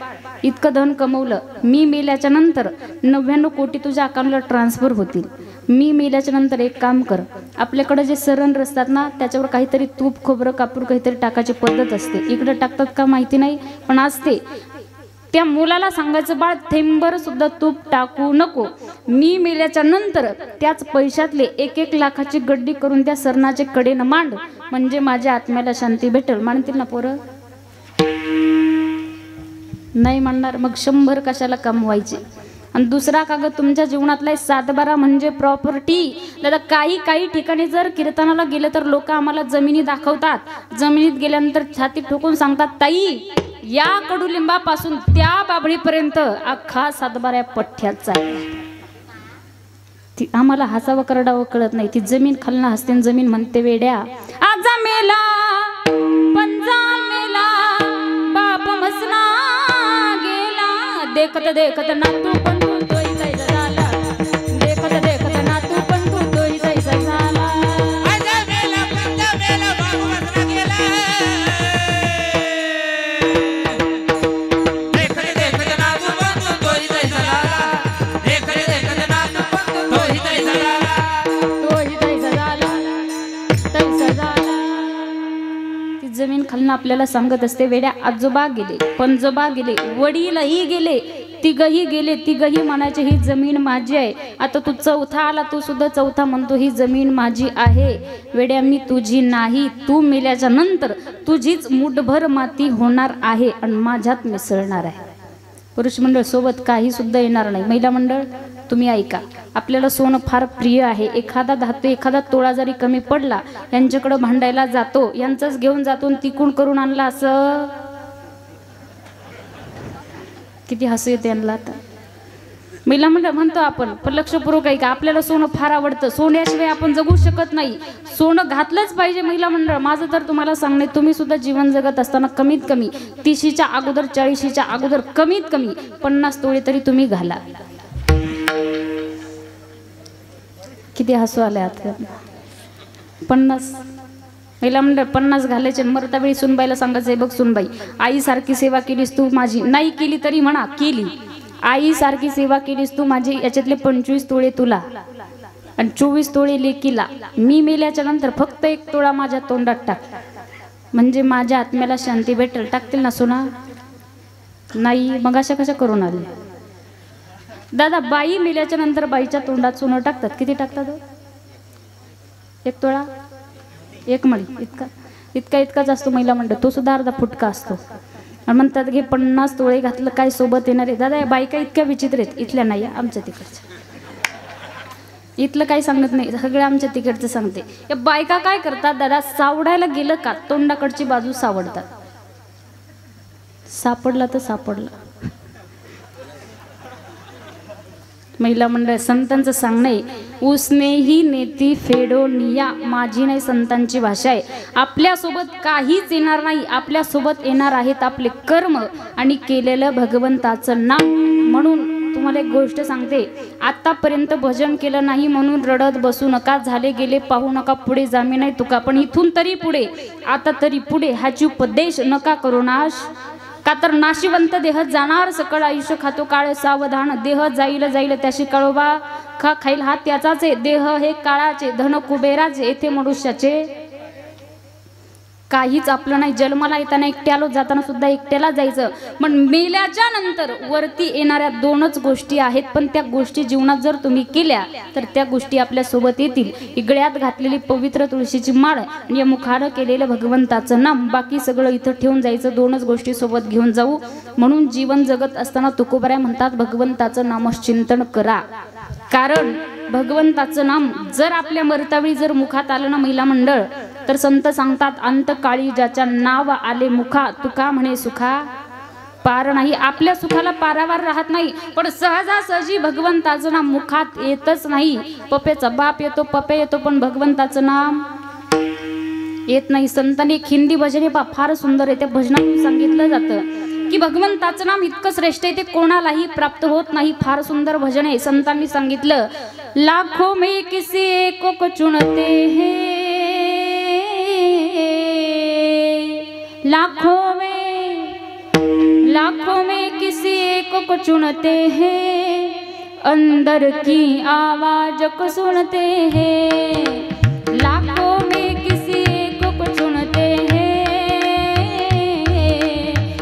इतकं धन कमवलं, मी मेल्याच्या नंतर 99 कोटी तुझ्या अकाउंटला ट्रान्सफर होतील. मी मेल्याच्या नंतर एक काम कर, आपल्याकडे जे सरंड असतात ना त्याच्यावर काहीतरी तूप खोबरं कापूर काहीतरी टाकायची पद्धत असते. इकडे टाकतात का माहिती नाही पण असते. त्या मुलाला सांगायचं बाळ थेंबर सुद्धा तूप टाकू नको. मी मेल्याच्या नंतर त्याच पैशातले 1-1 लाखाची गड्डी करून त्या सरणाचे कडेनं मांड, म्हणजे माझ्या आत्म्याला शांती भेटेल. मानतील ना पोरं? नाही म्हणणार. मग 100 कशाला कमवायचे. आणि दुसरा कागद तुमच्या जीवनातला सातबारा म्हणजे प्रॉपर्टी. दादा काही ठिकाणी जर कीर्तनाला गेलं तर लोक आम्हाला जमिनी दाखवतात. जमिनीत गेल्यानंतर छाती ठोकून सांगतात ताई या कडुलिंबापासून त्या बाबळीपर्यंत अख्खा सातबारा पठ्ठ्याचा आहे. ती आम्हाला हसावं करडावं कळत नाही. ती जमीन खालना हसते, जमीन म्हणते वेड्या आजा मेला पंजा मेला बाप मसला गेला. देखत देखत नातू पण तू तोही जायचा झाला. देखत देखत नातू पण तू तोही जायचा झाला. आजा मेला पंजा मेला बाप मसला गेला. देखत देखत नातू पण तू तोही जायचा झाला. देखत देखत नातू पण तू तोही जायचा झाला. तोही जायचा झाला, तैसा झाला. ती जमीन खालनं आपल्याला सांगत असते वेड्या आजोबा गेले, पंजोबा गेले, वडीलही गेले, तिघही गेले. तिघही म्हणायचे ही जमीन माझी आहे. आता तू चौथा आला, तू सुद्धा चौथा म्हणतो ही जमीन माझी आहे. वेड्या मी तुझी नाही. तू मेल्याच्या नंतर तुझीच मुठभर माती होणार आहे आणि माझ्यात मिसळणार आहे. पुरुष मंडळ सोबत काही सुद्धा येणार नाही. महिला मंडळ तुम्ही ऐका, आपल्याला सोनं फार प्रिय आहे. एखादा धातू एखादा तोळा जरी कमी पडला यांच्याकडे भांडायला जातो, यांचंच घेऊन जातो आणि तिकून करून आणला. असं किती हसू येते यांना. आता महिला मंडळ म्हणतो आपण, पण लक्षपूर्वक ऐका, आपल्याला सोनं फार आवडतं. सोन्याशिवाय आपण जगू शकत नाही. सोनं घातलंच पाहिजे. महिला मंडळ माझं तर तुम्हाला सांगणे, तुम्ही सुद्धा जीवन जगत असताना कमीत कमी 30च्या अगोदर 40च्या अगोदर कमीत कमी 50 तोळे तरी तुम्ही घाला. किती हसू आले आता. 50 महिला मंडळ 50 घालायचे. मरतावेळी सुनबाईला सांगायचं बघ सुनबाई, आईसारखी सेवा केलीस तू माझी. नाही केली तरी म्हणा केली. आईसारखी सेवा केलीस तू माझी, याच्यातले 25 तोळे तुला. आणि 24 तोळे लेकीला मी मेल्याच्या नंतर फक्त 1 तोळा माझ्या तोंडात टाक, म्हणजे माझ्या आत्म्याला शांती भेटेल. टाकतील ना सोना? नाही. मग अशा कशा करून आले दादा? बाई मेल्याच्या नंतर बाईच्या तोंडात सोनं टाकतात. किती टाकतात? 1 तोळा, 1 मणी इतकाच असतो महिला मंडळ. तो सुद्धा अर्धा फुटका असतो. आणि म्हणतात की 50 तोळे घातलं काय सोबत येणार आहे. दादा या बायका इतक्या विचित्र आहेत. इथल्या नाही, आमच्या तिकडच्या. इथलं काही सांगत नाही, सगळं आमच्या तिकडचं सांगते. या बायका काय करतात दादा? सावडायला गेलं का तोंडाकडची बाजू सावडतात. सापडला तर सापडला. महिला मंडळ संतांचं सांगणं आहे, उसनेही नेती फेडोनिया. माझी नाही, संतांची भाषा आहे. आपल्यासोबत काहीच येणार नाही, आपल्यासोबत येणार आहेत आपले कर्म आणि केलेलं भगवंताचं नाम. म्हणून तुम्हाला एक गोष्ट सांगते, आतापर्यंत भजन केलं नाही म्हणून रडत बसू नका. झाले गेले पाहू नका, पुढे जामी नाही तुका. पण इथून तरी पुढे, आता तरी पुढे ह्याची उपदेश नका करू नाश. का तर नाशिवंत देह जाणार, सकळ आयुष्य खातो काळ सावधान. देह जाईल जाईल त्याशी काळोबा खा खाईल हा त्याचाच आहे. देह हे काळाचे, धन कुबेराचे, येथे मनुष्याचे काहीच आपलं नाही. जन्माला येताना एकट्याला, जाताना सुद्धा एकट्याला जायचं. पण मेल्याच्या नंतर वरती येणाऱ्या 2च गोष्टी आहेत. पण त्या गोष्टी जीवनात जर तुम्ही केल्या तर त्या गोष्टी आपल्या सोबत येतील. गळ्यात घातलेली पवित्र तुळशीची माळ आणि या मुखानं केलेलं भगवंताचं नाम, बाकी सगळं इथं ठेवून जायचं. 2च गोष्टी सोबत घेऊन जाऊ. म्हणून जीवन जगत असताना तुकोबाराय म्हणतात, भगवंताचं नामचिंतन करा. कारण भगवंताचं नाम जर आपल्या मरतावेळी जर मुखात आलं ना महिला मंडळ, तर संत सांगतात, अंतकाळी ज्याच्या नाव आले मुखा, तुका म्हणे सुखा पार नाही. आपल्या सुखाला पारावार राहत नाही, पण सहजासहजी भगवंताचं नाम मुखात येतच नाही. पप्याचा बाप येतो, पप्या येतो, पण भगवंताचं नाम येत नाही. संतांनी एक हिंदी भजन आहे, फार सुंदर आहे. त्या भजनातून सांगितलं जातं की भगवंताचं नाम इतकं श्रेष्ठ आहे, ते कोणालाही प्राप्त होत नाही. फार सुंदर भजन आहे. संतांनी सांगितलं, लाखों में किसी एक को चुनते हैं, लाखों में किसी एक को चुनते हैं, अंदर की आवाज को सुनते हैं. लाखों में किसी एक को चुनते हैं,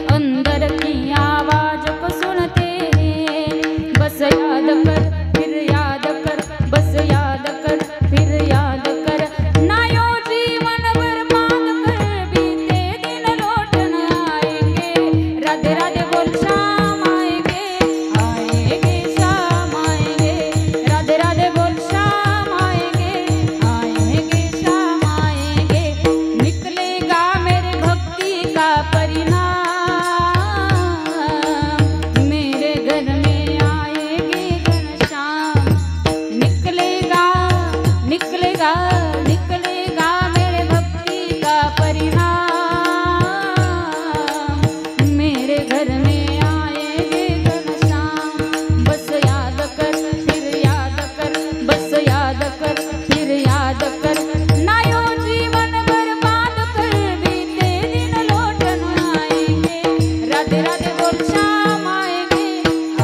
अंदर की आवाज को सुनते हैं. बस याद कर फिर याद कर, बस याद कर फिर याद कर. ना यो जीवन बर्बाद कर, बीते दिन लौट न आएंगे. राधे राधे बोल शाम आएंगे, आएंगे शाम आएंगे. राधे राधे बोल शाम आएंगे, आएंगे शाम आएंगे. निकलेगा मेरे भक्ति का परिणाम, मेरे घर में आएंगे घनश्याम. निकलेगा निकलेगा निकलेगा मेरे भक्ति का परिणाम, मेरे घर में आएंगे घनश्याम. बस याद कर फिर याद कर, बस याद कर फिर याद कर. ना यो जीवन बर्बाद कर, बीते दिन लौट न आएंगे. राधे राधे बोल शाम आएंगे,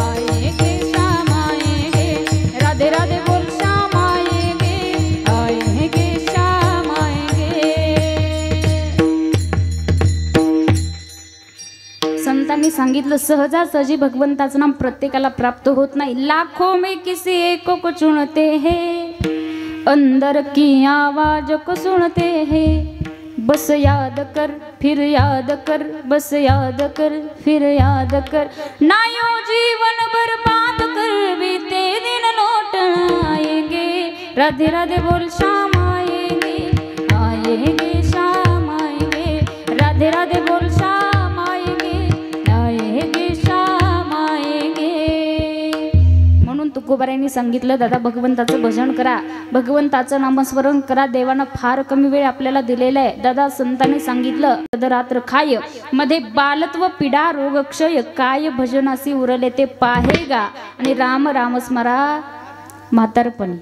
आएंगे शाम आएंगे. राधे राधे बोल शाम आएंगे, आएंगे शाम आएंगे. संतांनी सांगितलं, सहजासहजी भगवंताचं नाम प्रत्येकाला प्राप्त होत नाही. लाखों में किसी एक को चुनते हैं, अंदर की आवाज को सुनते हैं. बस याद कर फिर याद कर, बस याद कर फिर याद कर. ना यो जीवन बर्बाद कर, बीते दिन लौट आएंगे. राधे राधे बोल शाम आएंगे, आएंगे शाम आएंगे. राधे राधे बोल शाम आएंगे, आएंगे शाम आएंगे. म्हणून तुकोबारायांनी सांगितलं, दादा भगवंताचं भजन करा, भगवंताचं नामस्मरण करा. देवानं फार कमी वेळ आपल्याला दिलेला आहे. दादा संतांनी सांगितलं, रात्र खाय मध्ये बालत्व पीडा रोग क्षय, काय भजनासी उरले ते पाहेगा. आणि राम राम स्मरा म्हातारपणी.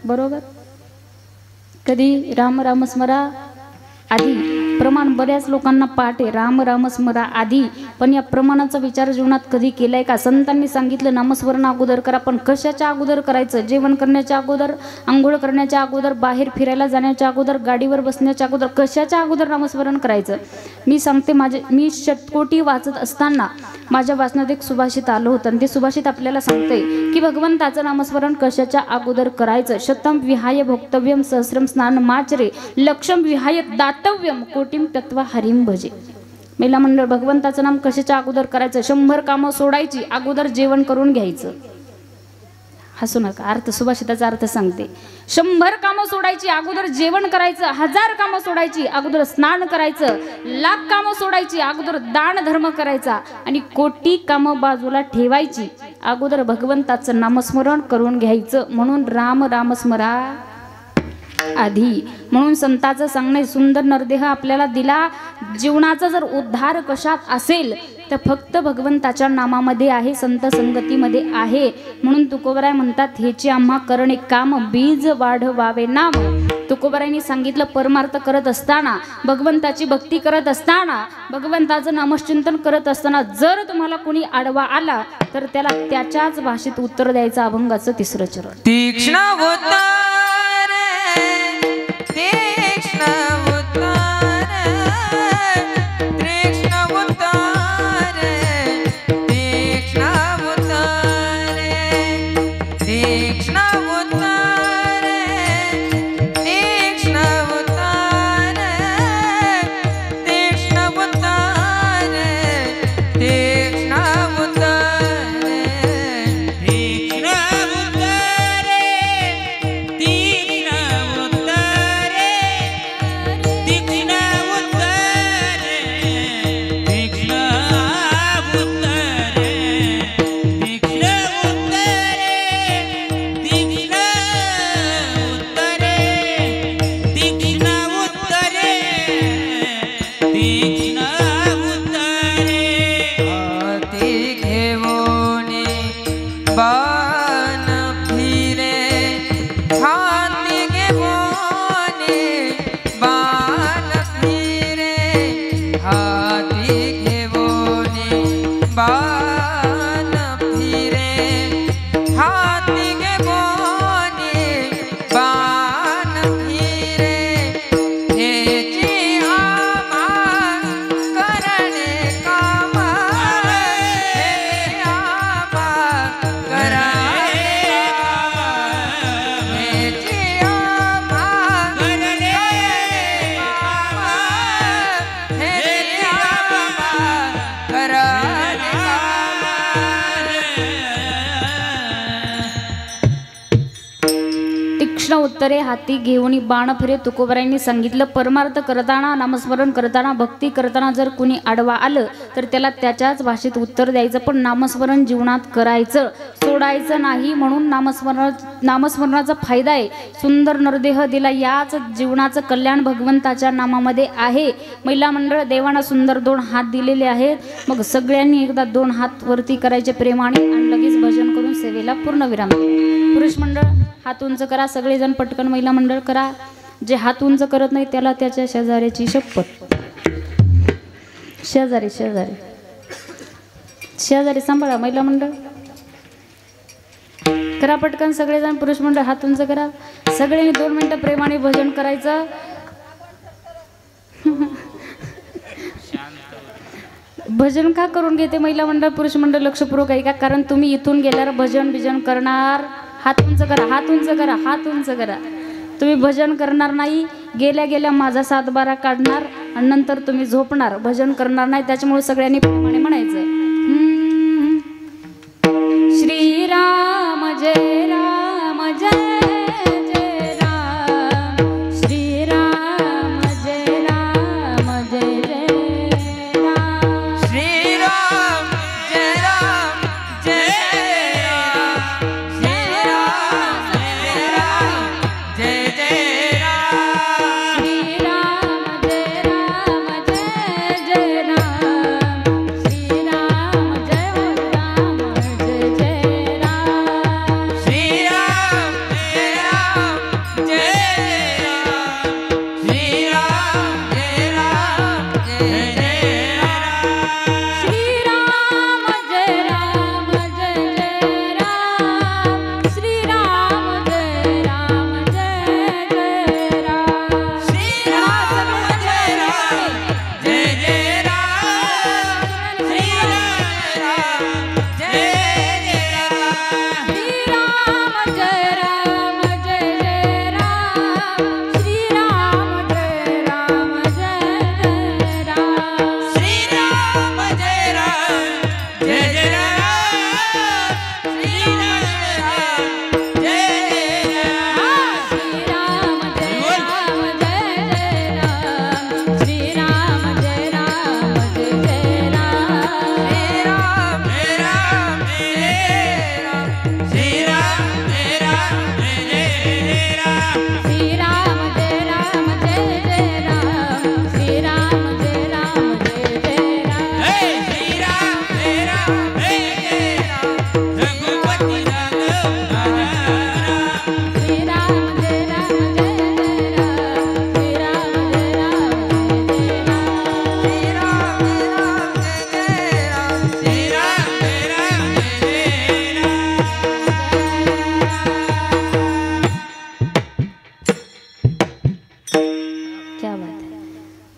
बरोबर, कधी राम राम स्मरा आधी प्रमाण बऱ्याच लोकांना पाठ आहे. राम राम स्मरा आधी पण या प्रमाणाचा विचार जीवनात कधी केलाय का? संतांनी सांगितलं नामस्मरण अगोदर करा, पण कशाच्या अगोदर करायचं? जेवण करण्याच्या अगोदर, आंघोळ करण्याच्या अगोदर, बाहेर फिरायला जाण्याच्या अगोदर, गाडीवर बसण्याच्या अगोदर, कशाच्या अगोदर नामस्मरण करायचं? मी सांगते, मी शतकोटी वाचत असताना माझ्या वाचनात एक सुभाषित आलं होतं आणि ते सुभाषित आपल्याला सांगते की भगवंताचं नामस्मरण कशाच्या अगोदर करायचं. शतम विहाय भोक्तव्यम सहस्रम स्नान माचरे लक्षम विहाय दातव्यम कोटीम तत्व हरिम भजे. महिला मंडळ, भगवंताचं नाम कशाच्या अगोदर करायचं? 100 कामं सोडायची, अगोदर जेवण करून घ्यायचं. हसू नका, अर्थ सुभाषिताचा अर्थ सांगते. 100 कामं सोडायची, अगोदर जेवण करायचं. 1000 कामं सोडायची, अगोदर स्नान करायचं. 1,00,000 कामं सोडायची, अगोदर दान धर्म करायचा. आणि कोटी कामं बाजूला ठेवायची, अगोदर भगवंताचं नामस्मरण करून घ्यायचं. म्हणून राम राम स्मरा आधी. म्हणून संतांचं सांगणे सुंदर नरदेह आपल्याला दिला. जीवनाचा जर उद्धार कशात असेल तर फक्त भगवंताच्या नामामध्ये आहे, संत संगतीमध्ये आहे. म्हणून तुकोबराय म्हणतात, हेचे आम्हा करणे काम बीज वाढवावे नाम. तुकोबरायांनी सांगितलं, परमार्थ करत असताना, भगवंताची भक्ती करत असताना, भगवंताचं नामचिंतन करत असताना जर तुम्हाला कोणी आडवा आला तर त्याला त्याच्याच भाषेत उत्तर द्यायचं. अभंगाचं 3रं चरण. तीक्ष्ण उतार, तीक्ष्ण उतार, तीक्ष्ण उतार, तीक्ष्ण उतार, तीक्ष्ण उतार, तीक्ष्ण उतार, तीक्ष्ण उतार, तीक्ष्ण उतार, तीक्ष्ण उत्तरे हाती घेऊन बाण फिरे. तुकोबरायांनी सांगितलं, परमार्थ करताना, नामस्मरण करताना, भक्ती करताना जर कुणी आडवा आलं तर त्याला त्याच्याच भाषेत उत्तर द्यायचं. पण नामस्मरण जीवनात करायचं, सोडायचं नाही. म्हणून नामस्मरणाचा फायदा आहे. सुंदर नरदेह दिला, याच जीवनाचं कल्याण भगवंताच्या नामामध्ये आहे. महिला मंडळ, देवाना सुंदर 2 हात दिलेले आहेत. मग सगळ्यांनी एकदा 2 हात वरती करायचे प्रेमाने आणि लगेच भजन करून सेवेला पूर्णविराम. पुरुष मंडळ हात उंच करा, सगळेजण पटकन. महिला मंडळ करा. जे हात उंच करत नाही त्याला त्याच्या शेजाऱ्याची शपथ. शेजारी शेजारी शेजारी सांभाळा. महिला मंडळ करा पटकन सगळेजण. पुरुष मंडळ हात उंच करा. सगळ्यांनी 2 मिनिटं प्रेमाने भजन करायचं. भजन का करून घेते महिला मंडळ पुरुष मंडळ लक्षपूर्वक आहे का? कारण तुम्ही इथून गेल्यावर भजन बिजन करणार. हात उंच करा, हात उंच करा, हात उंच करा. तुम्ही भजन करणार नाही, गेल्या गेल्या माझा 7-12 काढणार आणि नंतर तुम्ही झोपणार, भजन करणार नाही. त्याच्यामुळे सगळ्यांनी प्रेमाने म्हणायचं, श्रीराम जय राम जय श्रीराम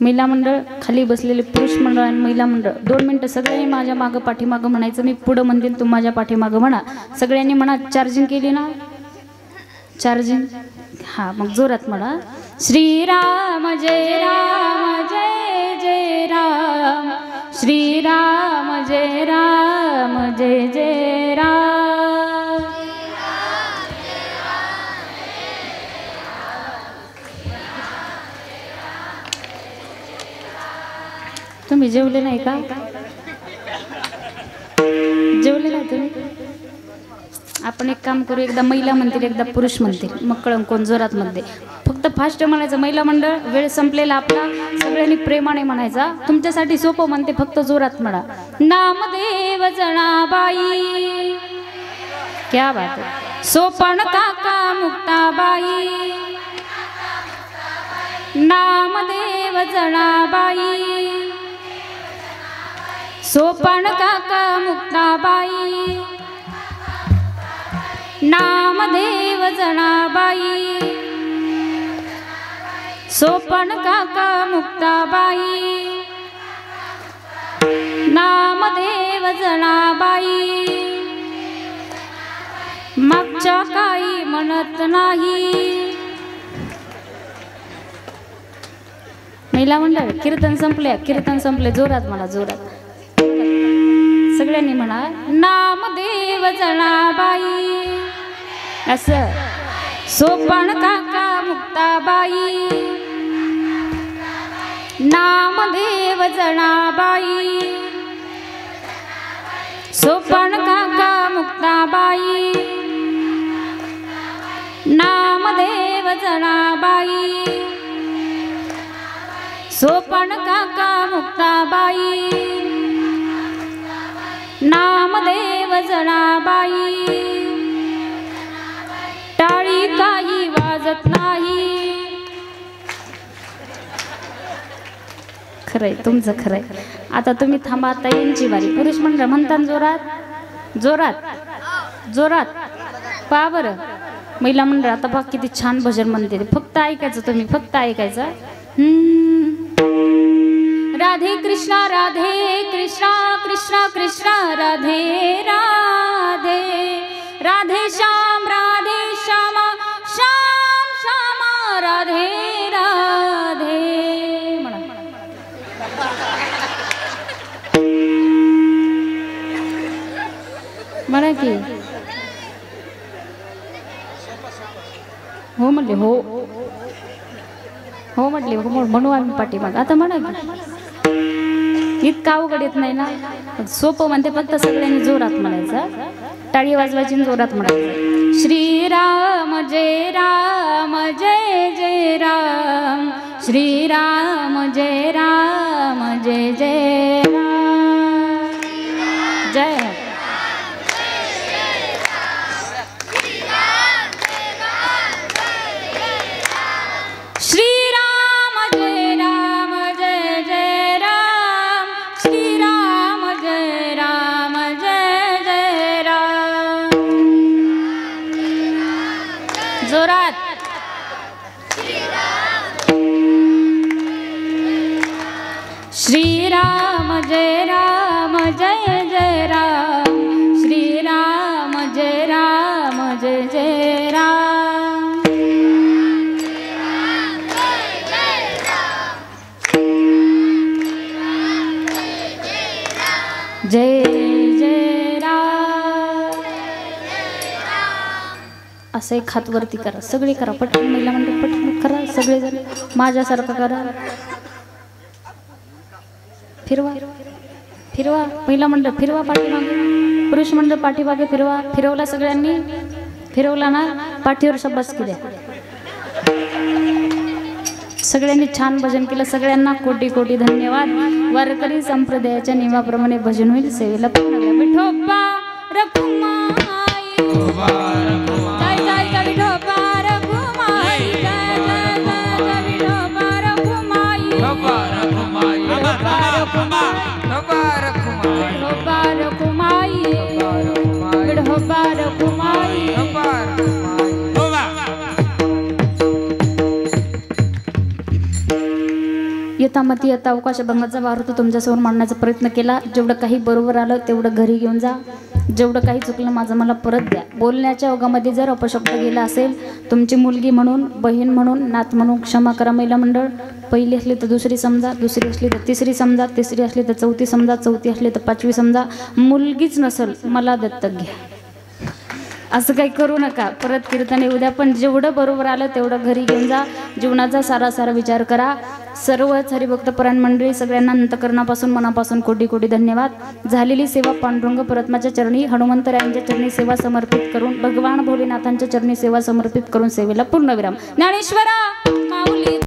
महिला मंडळ खाली बसलेले पुरुष मंडळ आणि महिला मंडळ 2 मिनिटं सगळ्यांनी माझ्या मागं पाठीमागं म्हणायचं. मी पुढं म्हणते तू माझ्या पाठीमागं म्हणा. सगळ्यांनी म्हणा. चार्जिंग केली ना? चार्जिंग हा मग जोरात म्हणा. श्रीराम जय राम जय जय राम. श्रीराम जय राम जय जय राम. तुम्ही जेवले नाही का? जेवले नाही तुम्ही? आपण एक काम करू. एकदा महिला म्हणतील एकदा पुरुष म्हणतील मग कळण कोण जोरात म्हणते. फक्त फास्ट म्हणायचं. महिला मंडळ वेळ संपलेला आपला. सगळ्यांनी प्रेमाने म्हणायचा. तुमच्यासाठी सोपं म्हणते फक्त जोरात म्हणा. नामदेव जनाबाई. क्या बात आहे. सोपण काका मुक्ताबाई. नामदेव जनाबाई. सोपण काका मुक्ताबाई. नामदेव जनाबाई. सोपण काका मुक्ताबाई. नामदेव जनाबाई. मागच्या काही म्हणत नाही. महिला मंडळ कीर्तन संपले. कीर्तन संपले. जोरात म्हणा. जोरात सगळ्यांनी म्हणा. नामदेव जनाबाई. असं. सोपण काका मुक्ताबाई. नामदेव जनाबाई. सोपण काका मुक्ताबाई. नामदेव जनाबाई. सोपण काका मुक्ताबाई. नामदेव जनाबाई. टाळी काही वाजत नाही. खरंय तुमचं खरंय. आता तुम्ही थांबा. आता यांची बारी. पुरुष मंडळ म्हणतात जोरात जोरात जोरात. पहा बरं महिला मंडळ आता बघ किती छान भजन म्हणते. फक्त ऐकायचं तुम्ही. फक्त ऐकायचं. राधे कृष्णा कृष्णा कृष्णा राधे राधे. राधे श्याम श्याम श्याम राधे राधे. म्हणा की हो म्हणले. हो हो म्हटले. म्हणू आम्ही पाठीमाग. आता म्हणा की इतका अवघड येत नाही ना. सोपं म्हणते फक्त सगळ्यांनी जोरात म्हणायचं. टाळी वाजवायची जोरात म्हणायचं. श्रीराम जय राम जय जय राम. श्रीराम जय राम जय जय राम. जय जोरात. श्रीराम जय राम जय जय राम. श्रीराम जय राम जय जय राम. जय जय राम. असं एक हात वरती करा. सगळे करा. पटकन महिला मंडळ पटकन करा. सगळे जण माझ्यासारखं करा. फिरवा फिरवा. महिला मंडळ फिरवा पाठीमागे. पुरुष मंडळ पाठीमागे फिरवा. फिरवला सगळ्यांनी. फिरवला ना. पाठीवर शाबासकी द्या. सगळ्यांनी छान भजन केलं. सगळ्यांना कोटी कोटी धन्यवाद. वारकरी संप्रदायाच्या नियमाप्रमाणे भजन होईल. सेवेला पूर्ण घ्या. विठोबा रखुमाई. जय जय जय विठोबा रखुमाई. जय जय जय विठोबा रखुमाई. विठोबा रखुमाई. विठोबा रखुमाई. यथामती यथा अवकाश भंगाचा वाहतो तुमच्यासमोर मांडण्याचा प्रयत्न केला. जेवढं काही बरोबर आलं तेवढं घरी घेऊन जा. जेवढं काही चुकलं माझं मला परत द्या. बोलण्याच्या ओघामध्ये जर अपशब्द गेला असेल, तुमची मुलगी म्हणून, बहीण म्हणून, नात म्हणून क्षमा करा. महिला मंडळ, पहिली असली तर दुसरी समजा, दुसरी असली तर तिसरी समजा, तिसरी असली तर चौथी समजा, चौथी असली तर पाचवी समजा. मुलगीच नसल मला दत्तक घ्या. असं काही करू नका. परत कीर्तन येऊ द्या, पण जेवढं बरोबर आलं तेवढं घरी घेऊन जा. जीवनाचा सारा विचार करा. सर्वच हरिभक्त परायण मंडळी सगळ्यांना अंतकरणापासून मनापासून कोटी कोटी धन्यवाद. झालेली सेवा पांडुरंग परमात्म्याच्या चरणी, हनुमंतरायांच्या चरणी सेवा समर्पित करून, भगवान भोलेनाथांच्या चरणी सेवा समर्पित करून सेवेला पूर्णविराम. ज्ञानेश्वरा माऊली